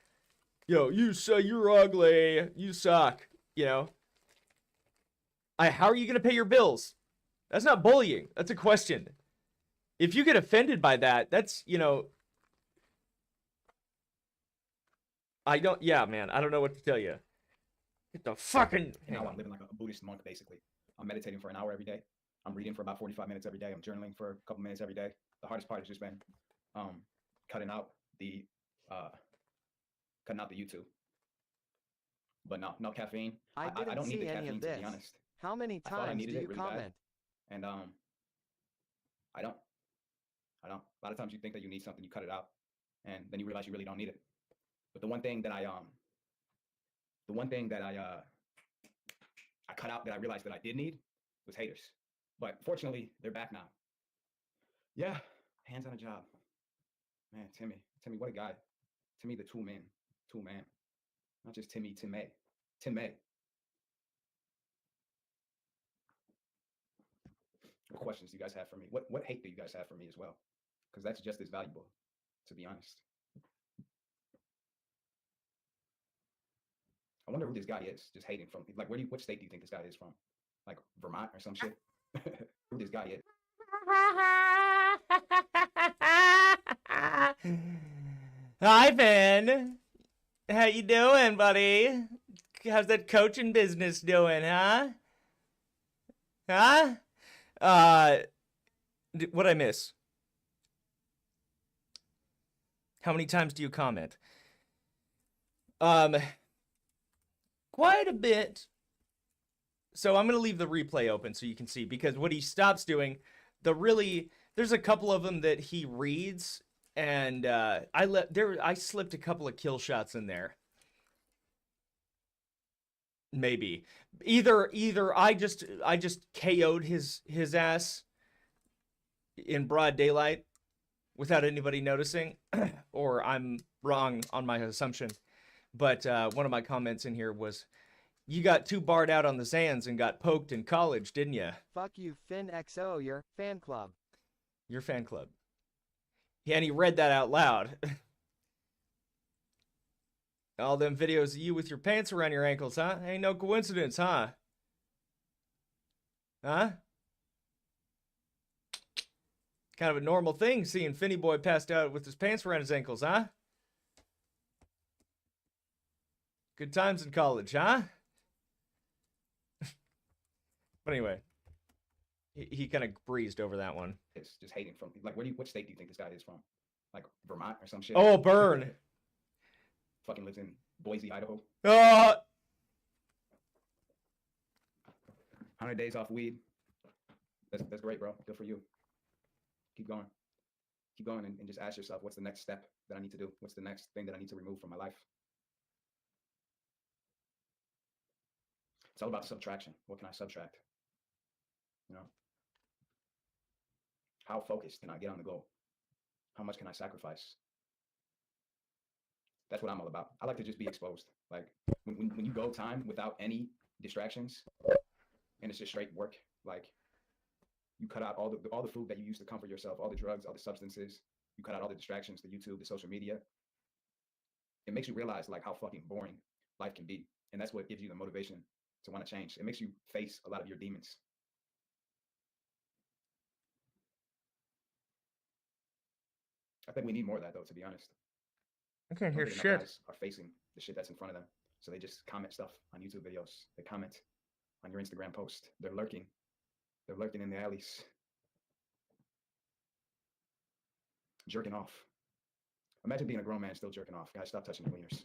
yo, you're ugly, you suck. You know. How are you gonna pay your bills? That's not bullying. That's a question. If you get offended by that, that's, you know. Yeah, man, I don't know what to tell you. Get the fucking. Now I'm living like a Buddhist monk, basically. I'm meditating for an hour every day. I'm reading for about 45 minutes every day. I'm journaling for a couple minutes every day. The hardest part has just been cutting out the YouTube. But no caffeine. I don't need the caffeine, to be honest. How many times do you comment? Bad. And I don't. A lot of times you think that you need something, you cut it out, and then you realize you really don't need it. But the one thing that I cut out that I realized that I did need was haters. But fortunately, they're back now. Yeah, hands on a job. Man, Timmy, what a guy. Timmy, the tool man. Not just Timmy, Tim May. What questions do you guys have for me? What hate do you guys have for me as well? Because that's just as valuable, to be honest. I wonder who this guy is, just hating from, like, what state do you think this guy is from? Like Vermont or some shit? Who this guy is? Hi, Finn. How you doing, buddy? How's that coaching business doing, huh? Huh? What'd I miss? How many times do you comment? Quite a bit. So I'm going to leave the replay open so you can see, because what he stops doing, there's a couple of them that he reads, and I slipped a couple of kill shots in there. Maybe either I just KO'd his ass in broad daylight without anybody noticing, or I'm wrong on my assumption. But one of my comments in here was, you got too barred out on the Zans and got poked in college, didn't you? Fuck you, FinnXO, your fan club. Your fan club. Yeah, and he read that out loud. All them videos of you with your pants around your ankles, huh? Ain't no coincidence, huh? Huh? Kind of a normal thing seeing Finny Boy passed out with his pants around his ankles, huh? Good times in college, huh? But anyway, he kind of breezed over that one. It's just hating from, like, what state do you think this guy is from? Like Vermont or some shit? Oh, burn. Fucking lives in Boise, Idaho. 100 days off weed. That's great, bro. Good for you. Keep going. Keep going and just ask yourself, what's the next step that I need to do? What's the next thing that I need to remove from my life? It's all about subtraction. What can I subtract? You know? How focused can I get on the goal? How much can I sacrifice? That's what I'm all about. I like to just be exposed. Like when you go time without any distractions, and it's just straight work. Like you cut out all the food that you use to comfort yourself, all the drugs, all the substances. You cut out all the distractions, the YouTube, the social media. It makes you realize like how fucking boring life can be, and that's what gives you the motivation to want to change. It makes you face a lot of your demons. I think we need more of that, though, to be honest. I can't hear shit. Guys are facing the shit that's in front of them. So they just comment stuff on YouTube videos. They comment on your Instagram post. They're lurking. They're lurking in the alleys. Jerking off. Imagine being a grown man still jerking off. Guys, stop touching your wieners.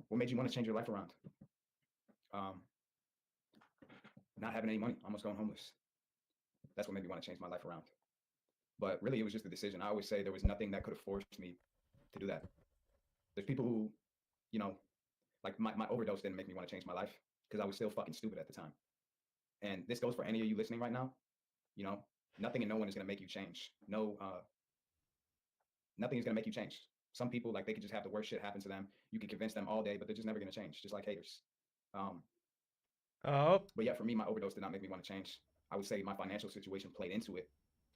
What made you want to change your life around? Not having any money, almost going homeless. That's what made me want to change my life around. But really, it was just a decision. I always say there was nothing that could have forced me to do that. There's people who, you know, like my overdose didn't make me want to change my life because I was still fucking stupid at the time. And this goes for any of you listening right now. You know, nothing and no one is going to make you change. No, nothing is going to make you change. Some people, like, they could just have the worst shit happen to them. You can convince them all day, but they're just never going to change, just like haters. But yeah, for me, my overdose did not make me want to change. I would say my financial situation played into it.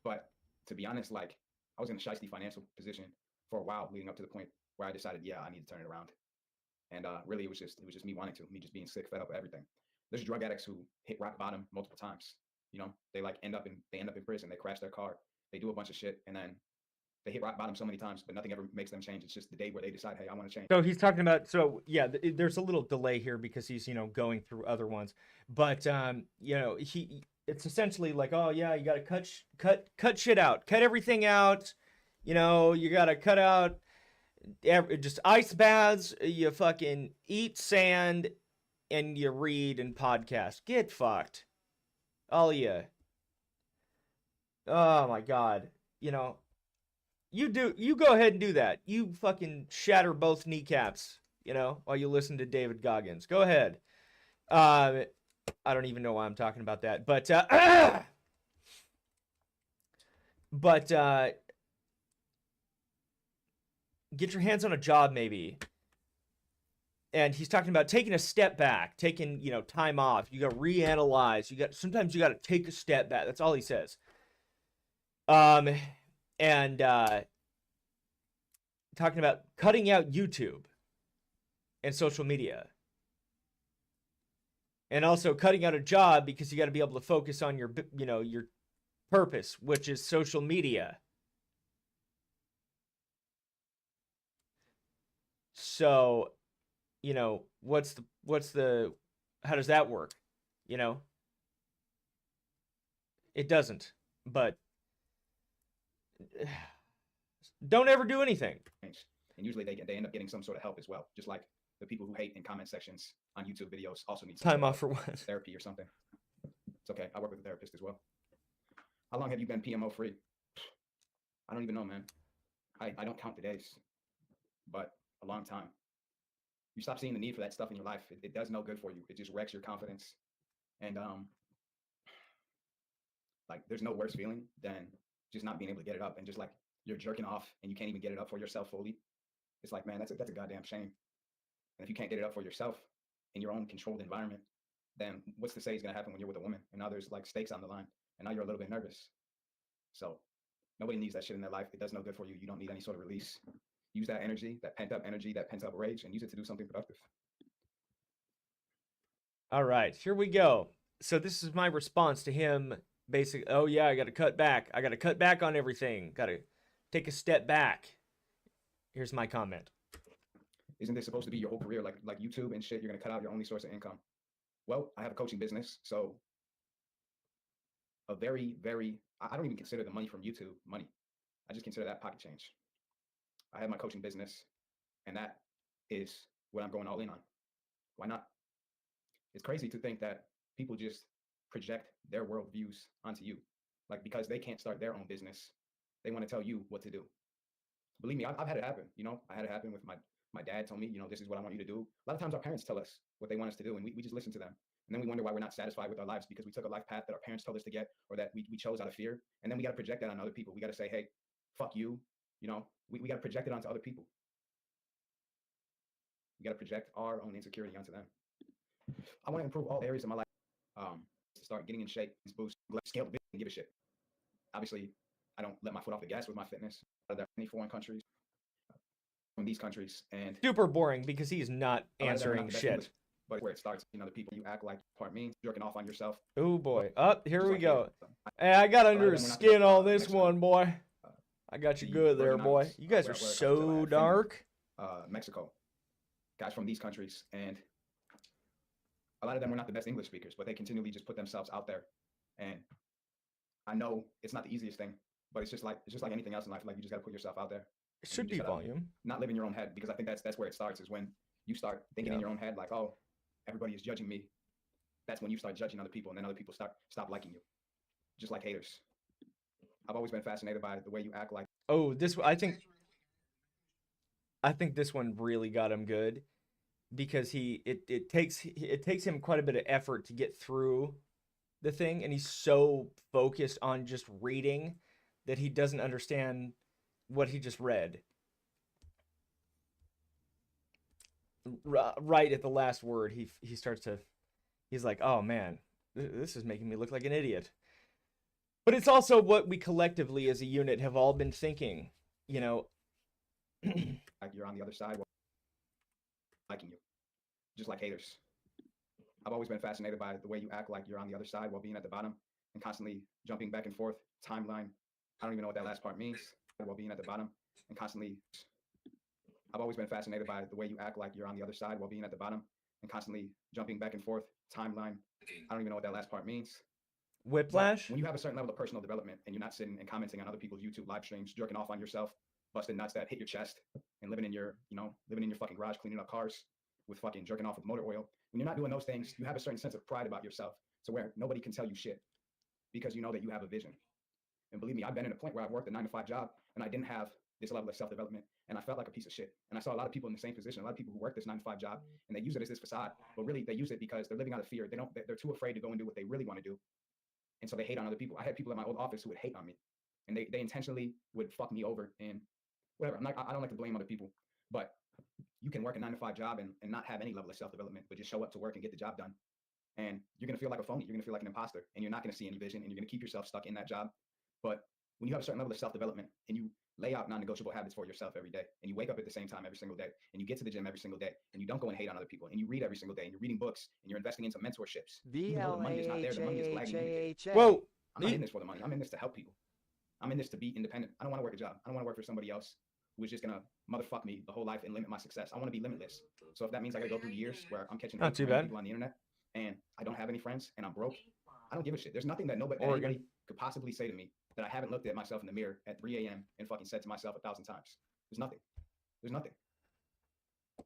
But to be honest, like, I was in a shiesty financial position for a while leading up to the point where I decided, yeah, I need to turn it around. And really, it was just me wanting to, me just being sick, fed up with everything. There's drug addicts who hit rock bottom multiple times. You know, they end up in prison. They crash their car. They do a bunch of shit, and then they hit rock bottom so many times, but nothing ever makes them change. It's just the day where they decide, hey, I want to change. So he's talking about, so yeah, there's a little delay here because he's, you know, going through other ones. But, you know, it's essentially like, oh yeah, you got to cut shit out, cut everything out. You know, you got to cut out just ice baths. You fucking eat sand and you read and podcast. Get fucked. All of you. Oh my God. You know, you go ahead and do that. You fucking shatter both kneecaps, you know, while you listen to David Goggins. Go ahead. I don't even know why I'm talking about that, but get your hands on a job maybe. And he's talking about taking a step back, taking, you know, time off. You got to reanalyze. Sometimes you got to take a step back. That's all he says. And talking about cutting out YouTube and social media. And also cutting out a job because you got to be able to focus on your, your purpose, which is social media. So, how does that work? It doesn't, but don't ever do anything. And usually they end up getting some sort of help as well. Just like the people who hate in comment sections on YouTube videos also need some time off for what? Therapy or something. It's okay. I work with a therapist as well. How long have you been PMO free? I don't even know, man. I don't count the days, but a long time. You stop seeing the need for that stuff in your life. It does no good for you. It just wrecks your confidence. And like there's no worse feeling than just not being able to get it up and just like you're jerking off and you can't even get it up for yourself fully. It's like, man, that's a goddamn shame. And if you can't get it up for yourself in your own controlled environment, then what's to say is going to happen when you're with a woman? And now there's like stakes on the line and now you're a little bit nervous. So nobody needs that shit in their life. It does no good for you. You don't need any sort of release. Use that energy, that pent up rage, and use it to do something productive. All right, here we go. So this is my response to him. Basically, oh yeah, I got to cut back. I got to cut back on everything. Got to take a step back. Here's my comment. Isn't this supposed to be your whole career, like YouTube and shit? You're gonna cut out your only source of income. Well, I have a coaching business, so a very, very, I don't even consider the money from YouTube money. I just consider that pocket change. I have my coaching business, and that is what I'm going all in on. Why not? It's crazy to think that people just project their worldviews onto you. Like, because they can't start their own business, they want to tell you what to do. Believe me, I've had it happen. I had it happen with my dad told me, this is what I want you to do. A lot of times our parents tell us what they want us to do, and we just listen to them. And then we wonder why we're not satisfied with our lives because we took a life path that our parents told us to get or that we chose out of fear. And then we got to project that on other people. We got to say, hey, fuck you. We got to project it onto other people. We got to project our own insecurity onto them. I want to improve all areas of my life. Start getting in shape, boost, scale, and give a shit. Obviously, I don't let my foot off the gas with my fitness. There are many foreign countries, from these countries, and super boring because he's not answering shit. English, but where it starts, the people you act like part means jerking off on yourself. Oh boy, here we go. Hey, I got under his skin on this one, boy. I got you good there, boy. You guys are so dark. Mexico, guys from these countries, and a lot of them were not the best English speakers, but they continually just put themselves out there. And I know it's not the easiest thing, but it's just like anything else in life. Like you just got to put yourself out there. It should be volume. Not live in your own head, because I think that's where it starts. Is when you start thinking in your own head, like, oh, everybody is judging me. That's when you start judging other people, and then other people stop liking you, just like haters. I've always been fascinated by the way you act like. Oh, I think this one really got him good, because it takes him quite a bit of effort to get through the thing, and he's so focused on just reading that he doesn't understand what he just read. Right at the last word, he starts to, he's like, oh man, this is making me look like an idiot. But it's also what we collectively as a unit have all been thinking, Like you're on the other side, liking you, just like haters. I've always been fascinated by the way you act like you're on the other side while being at the bottom and constantly jumping back and forth. Timeline. I don't even know what that last part means. While being at the bottom and constantly. I've always been fascinated by the way you act like you're on the other side while being at the bottom and constantly jumping back and forth. Timeline. I don't even know what that last part means. Whiplash? But when you have a certain level of personal development and you're not sitting and commenting on other people's YouTube live streams, jerking off on yourself, busting nuts that hit your chest, and living in your fucking garage, cleaning up cars with fucking jerking off with motor oil. When you're not doing those things, you have a certain sense of pride about yourself to where nobody can tell you shit because you know that you have a vision. And believe me, I've been in a point where I've worked a 9-to-5 job and I didn't have this level of self-development, and I felt like a piece of shit. And I saw a lot of people in the same position, a lot of people who work this 9-to-5 job, and they use it as this facade, but really they use it because they're living out of fear. They're too afraid to go and do what they really want to do. And so they hate on other people. I had people in my old office who would hate on me, and they intentionally would fuck me over and whatever. I don't like to blame other people, but you can work a 9-to-5 job and not have any level of self-development, but just show up to work and get the job done. And you're going to feel like a phony. You're going to feel like an imposter, and you're not going to see any vision, and you're going to keep yourself stuck in that job. But when you have a certain level of self-development and you lay out non-negotiable habits for yourself every day, and you wake up at the same time every single day, and you get to the gym every single day, and you don't go and hate on other people, and you read every single day, and you're reading books, and you're investing in some mentorships. Even though the money is not there, the money is lagging. Whoa. I'm not in this for the money. I'm in this to help people. I'm in this to be independent. I don't want to work a job. I don't want to work for somebody else who is just gonna motherfuck me the whole life and limit my success. I want to be limitless. So if that means I gotta go through years where I'm catching not too bad people on the internet and I don't have any friends and I'm broke, I don't give a shit. There's nothing that anybody could possibly say to me that I haven't looked at myself in the mirror at 3 a.m. and fucking said to myself 1,000 times. There's nothing. There's nothing.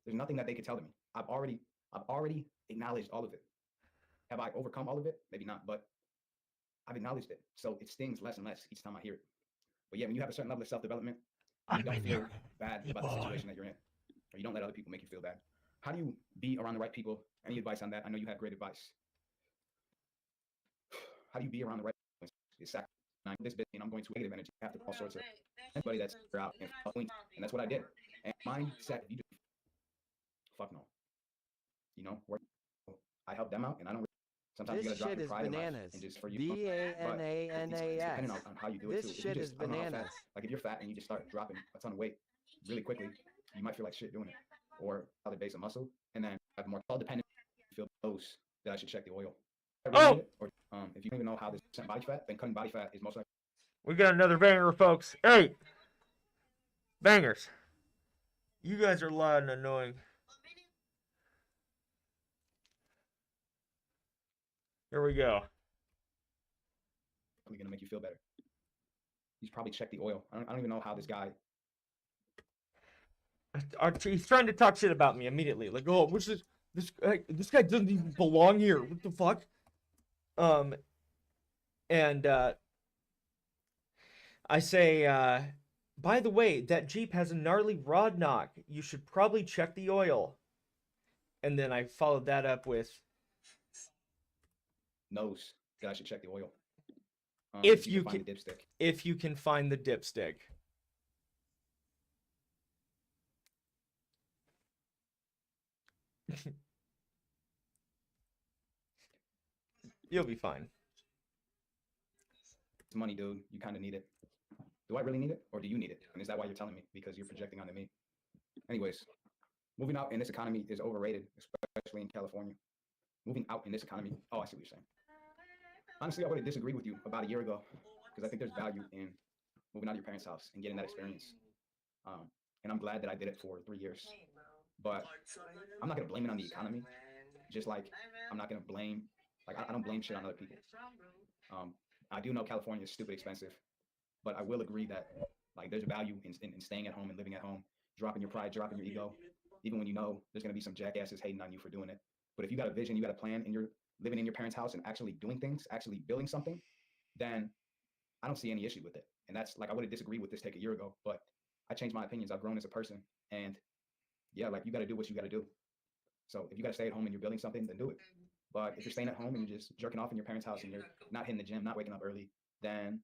There's nothing that they could tell to me. I've already acknowledged all of it. Have I overcome all of it? Maybe not, but I've acknowledged it. So it stings less and less each time I hear it. But yeah, when you have a certain level of self-development, you don't feel bad about the situation that you're in, or you don't let other people make you feel bad. How do you be around the right people? Any advice on that? I know you have great advice. How do you be around the right people? It's sacrificing this bit, and I'm going to negative energy after all sorts of anybody that's out and that's what I did. And mindset, you just fuck no. You know, I help them out, and I don't. Sometimes this you gotta drop shit your is pride bananas. And just for you. BANANAS. Depending on how you do it This too. shit is bananas. Like if you're fat and you just start dropping a ton of weight really quickly, you might feel like shit doing it. Or other base of muscle, and then have more all dependent. Feel those that I should check the oil. Or if you don't even know how this percent body fat, then cutting body fat is most likely. We got another banger, folks. Hey, bangers. You guys are loud and annoying. Here we go. Probably gonna make you feel better. He's probably checked the oil. I don't even know how this guy. He's trying to talk shit about me immediately. Like, oh, which is this guy doesn't even belong here. What the fuck? And I say, by the way, that Jeep has a gnarly rod knock. You should probably check the oil. And then I followed that up with knows that I should check the oil. If you can find the dipstick. If you can find the dipstick. You'll be fine. It's money, dude. You kind of need it. Do I really need it? Or do you need it? And is that why you're telling me? Because you're projecting onto me. Anyways, moving out in this economy is overrated, especially in California. Moving out in this economy. Oh, I see what you're saying. Honestly, I would have disagreed with you about a year ago because I think there's value in moving out of your parents' house and getting that experience. And I'm glad that I did it for 3 years. But I'm not going to blame it on the economy. Just like I'm not going to blame, like I don't blame shit on other people. I do know California is stupid expensive, but I will agree that like there's value in staying at home and living at home, dropping your pride, dropping your ego, even when you know there's going to be some jackasses hating on you for doing it. But if you got a vision, you got a plan, and you're living in your parents' house and actually doing things, actually building something, then I don't see any issue with it. And that's like, I would have disagreed with this take a year ago, but I changed my opinions. I've grown as a person, and yeah, like you got to do what you got to do. So if you got to stay at home and you're building something, then do it. But if you're staying at home and you're just jerking off in your parents' house and you're not hitting the gym, not waking up early, then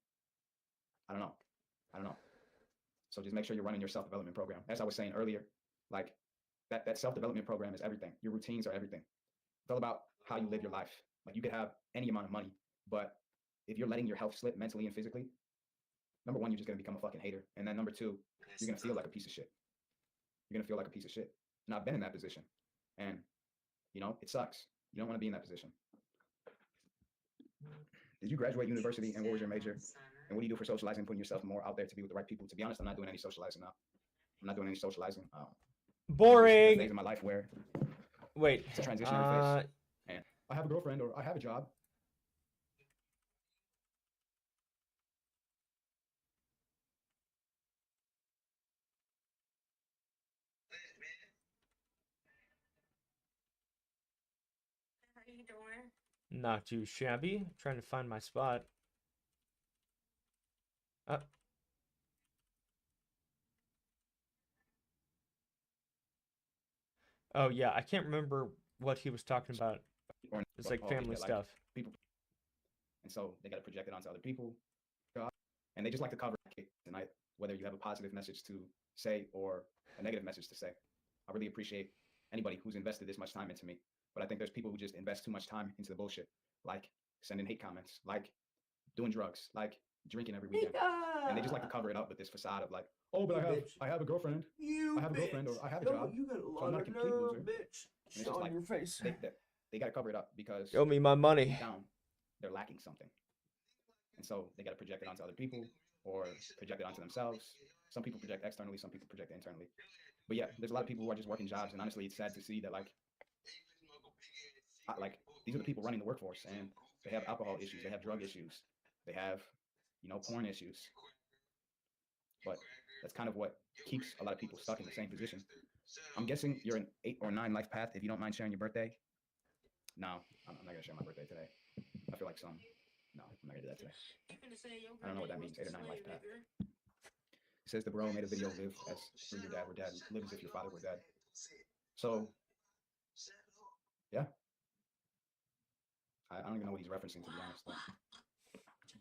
I don't know. So just make sure you're running your self-development program. As I was saying earlier, like that self-development program is everything. Your routines are everything. It's all about how you live your life. Like you could have any amount of money, but if you're letting your health slip mentally and physically, number one, you're just going to become a fucking hater. And then number two, you're going to feel like a piece of shit. You're going to feel like a piece of shit. And I've been in that position. And, you know, it sucks. You don't want to be in that position. Did you graduate university, and what was your major? And what do you do for socializing, putting yourself more out there to be with the right people? To be honest, I'm not doing any socializing now. I'm not doing any socializing. Boring. Phase in my life where wait, it's a transitionary phase. And I have a girlfriend or I have a job. How you doing? Not too shabby. Trying to find my spot. Oh yeah, I can't remember what he was talking about. It's like family stuff. People, and so they got to project it onto other people, and they just like to cover tonight, whether you have a positive message to say or a negative message to say. I really appreciate anybody who's invested this much time into me, but I think there's people who just invest too much time into the bullshit, like sending hate comments, like doing drugs, like drinking every weekend, and they just like to cover it up with this facade of like, oh, but I have a girlfriend, I have a girlfriend, or I have a job, You got a so lot I'm not a of complete nerve, loser. bitch. And it's Show just on like your face. they got to cover it up because Show me my money. deep down, they're lacking something, and so they got to project it onto other people or project it onto themselves. Some people project externally, some people project internally. But yeah, there's a lot of people who are just working jobs, and honestly, it's sad to see that like these are the people running the workforce, and they have alcohol issues, they have drug issues, they have, you know, porn issues. But that's kind of what keeps a lot of people stuck in the same position. I'm guessing you're an 8 or 9 life path. If you don't mind sharing your birthday. No, I'm not gonna share my birthday today. I feel like no, I'm not gonna do that today. I don't know what that means, 8 or 9 life path. It says the bro made a video, live as if your dad were dead, live as if your father were dead. So, yeah. I don't even know what he's referencing, to be honest.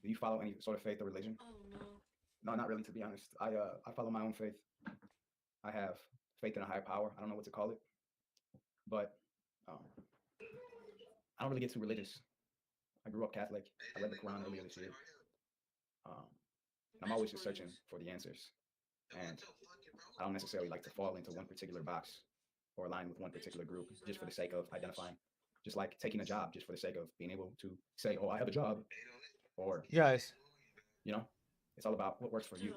Do you follow any sort of faith or religion? Oh no. No, not really, to be honest. I follow my own faith. I have faith in a higher power. I don't know what to call it, but I don't really get too religious. I grew up Catholic. I read the Quran earlier this year. I'm always just searching for the answers, and I don't necessarily like to fall into one particular box or align with one particular group just for the sake of identifying. Just like taking a job just for the sake of being able to say, oh, I have a job, or Guys, you know, it's all about what works for you.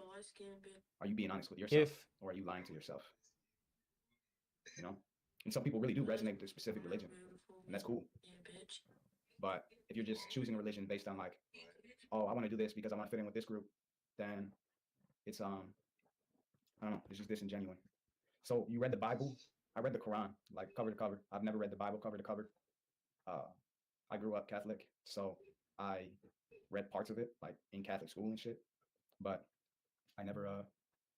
Are you being honest with yourself, or are you lying to yourself? You know, and some people really do resonate with a specific religion, and that's cool. But if you're just choosing a religion based on like, oh, I want to do this because I want to fit in with this group, then it's I don't know, it's just disingenuous. So you read the Bible? I read the Quran like cover to cover. I've never read the Bible cover to cover. I grew up Catholic, so I read parts of it like in Catholic school and shit, but I never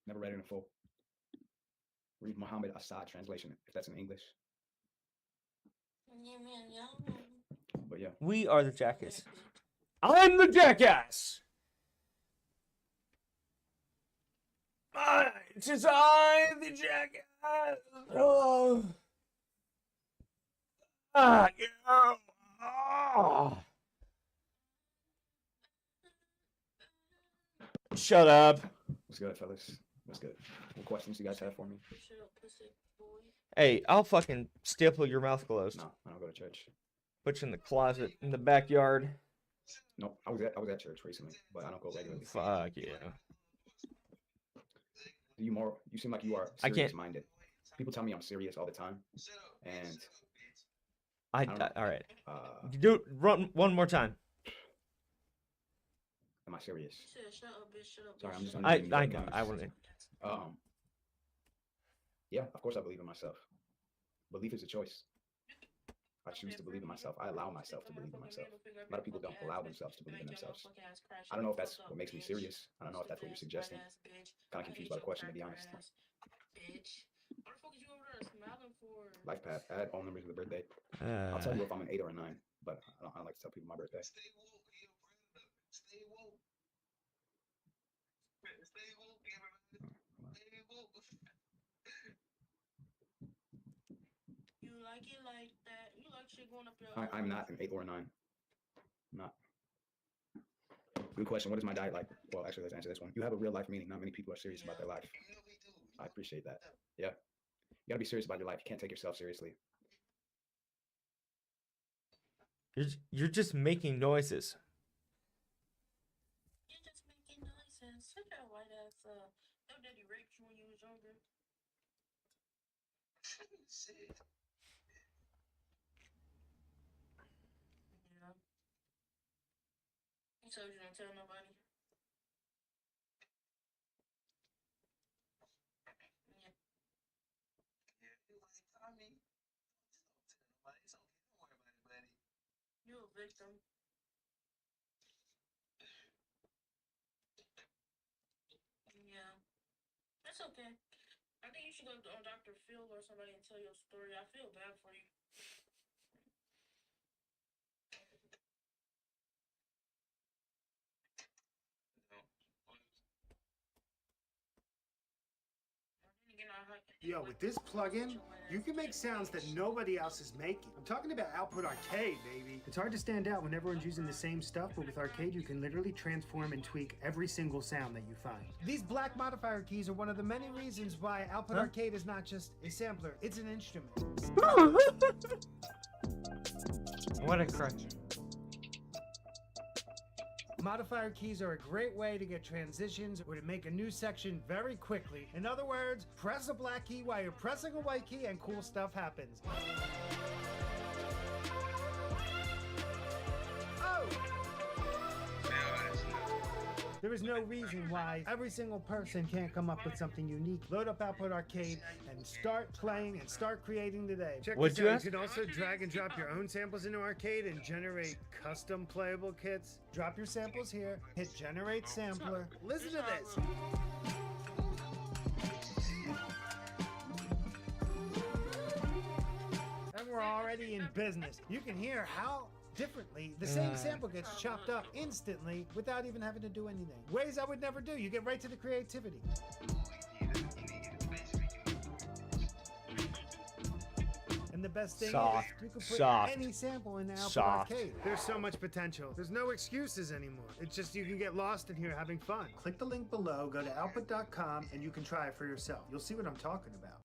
read it in full. Read Muhammad Assad translation if that's in English. But yeah, we are the jackass. I'm the jackass. It is I, the jackass. Oh. Yeah. Oh. Shut up. What's good, fellas? What's good? What questions you guys have for me? Hey, I'll fucking staple your mouth closed. No, I don't go to church. Put you in the closet in the backyard. Nope, I was at church recently, but I don't go regularly. Fuck yeah. You seem like you are serious minded. People tell me I'm serious all the time, and all right. Do it, run one more time. Am I serious? Shut up, bitch. Shut up. Sorry, I'm just. I know. I want to. Yeah, of course I believe in myself. Belief is a choice. I choose to believe in myself. I allow myself to believe in myself. A lot of people don't allow themselves to believe in themselves. I don't know if that's what makes me serious. I don't know if that's what you're suggesting. Kind of confused by the question, to be honest. Life path. Add all numbers of the birthday. I'll tell you if I'm an 8 or a 9, but I don't like to tell people my birthday. You like it like that? You like shit going up your I'm not an 8 or a 9. I'm not. Good question. What is my diet like? Well, actually, let's answer this one. You have a real life meaning. Not many people are serious about their life. I appreciate that. Yeah. You gotta be serious about your life. You can't take yourself seriously. You're just making noises. You're just making noises. Shut your white ass up. Your daddy raped you when you was younger. Shit. Yeah. He told you don't tell nobody. Yeah. You're a victim. Yeah. That's okay. I think you should go on Dr. Phil or somebody and tell your story. I feel bad for you. No. Again, Yo, with this plugin, you can make sounds that nobody else is making. I'm talking about Output Arcade, baby. It's hard to stand out when everyone's using the same stuff, but with Arcade, you can literally transform and tweak every single sound that you find. These black modifier keys are one of the many reasons why Output Arcade is not just a sampler, it's an instrument. What a crutch. Modifier keys are a great way to get transitions or to make a new section very quickly. In other words, press a black key while you're pressing a white key and cool stuff happens. Oh! There is no reason why every single person can't come up with something unique. Load up Output Arcade and start playing and start creating today. Check What'd this you out. ask? You can also drag and drop your own samples into Arcade and generate custom playable kits. Drop your samples here, hit Generate Sampler. Listen to this. And we're already in business. You can hear how differently the same sample gets chopped up instantly without even having to do anything. Ways I would never do. You get right to the creativity. And the best thing is you can put any sample in the Output Arcade. There's so much potential. There's no excuses anymore. It's just you can get lost in here having fun. Click the link below, go to output.com, and you can try it for yourself. You'll see what I'm talking about.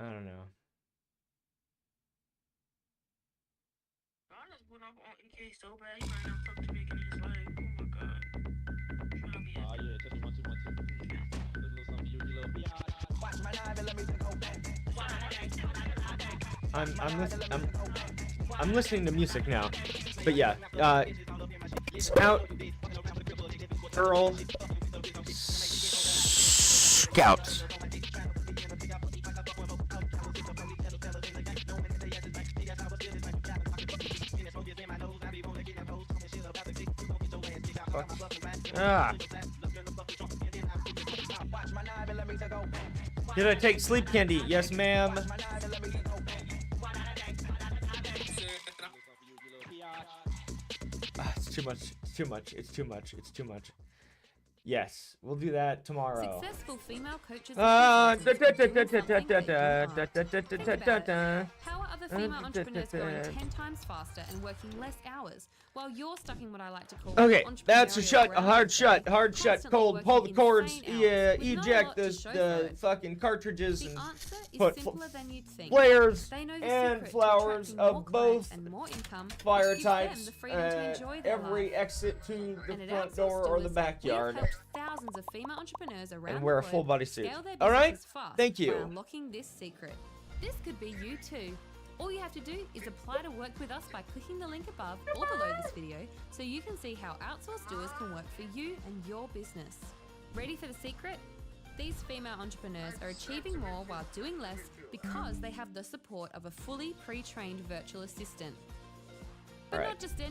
I don't know. Went off on EK so bad, he might not fuck to me again in his life. Oh my god. Yeah, just 1, 2, 1, 2. Little something, you little bitch. Watch my knife and let me I'm listening to music now. But yeah, it's out. Girl Scouts. Ah. Did I take sleep candy? Yes, ma'am. It's too much. It's too much. It's too much. It's too much. Yes, we'll do that tomorrow. Successful female coaches. How are other female entrepreneurs going 10 times faster and working less hours while you're stuck in what I like to call okay, that's a shut, entrepreneurial a hard shut, ground, hard shut, constantly cold, pull the working cords, insane hours with not a eject lot to show for the it. fucking cartridges The and answer is put simpler than you'd think. flares They know the and secret to flowers attracting more of clients both and more income, fire which gives them types, the freedom to enjoy their every life. exit to the And at front Outsource door or the Doers, backyard. We've helped thousands of female entrepreneurs around And wear a the full globe body suit. scale their All right? businesses fast Thank you. by unlocking this secret. This could be you too. All you have to do is apply to work with us by clicking the link above or below this video so you can see how Outsource Doers can work for you and your business. Ready for the secret? These female entrepreneurs are achieving more while doing less because they have the support of a fully pre-trained virtual assistant. But All right. not just any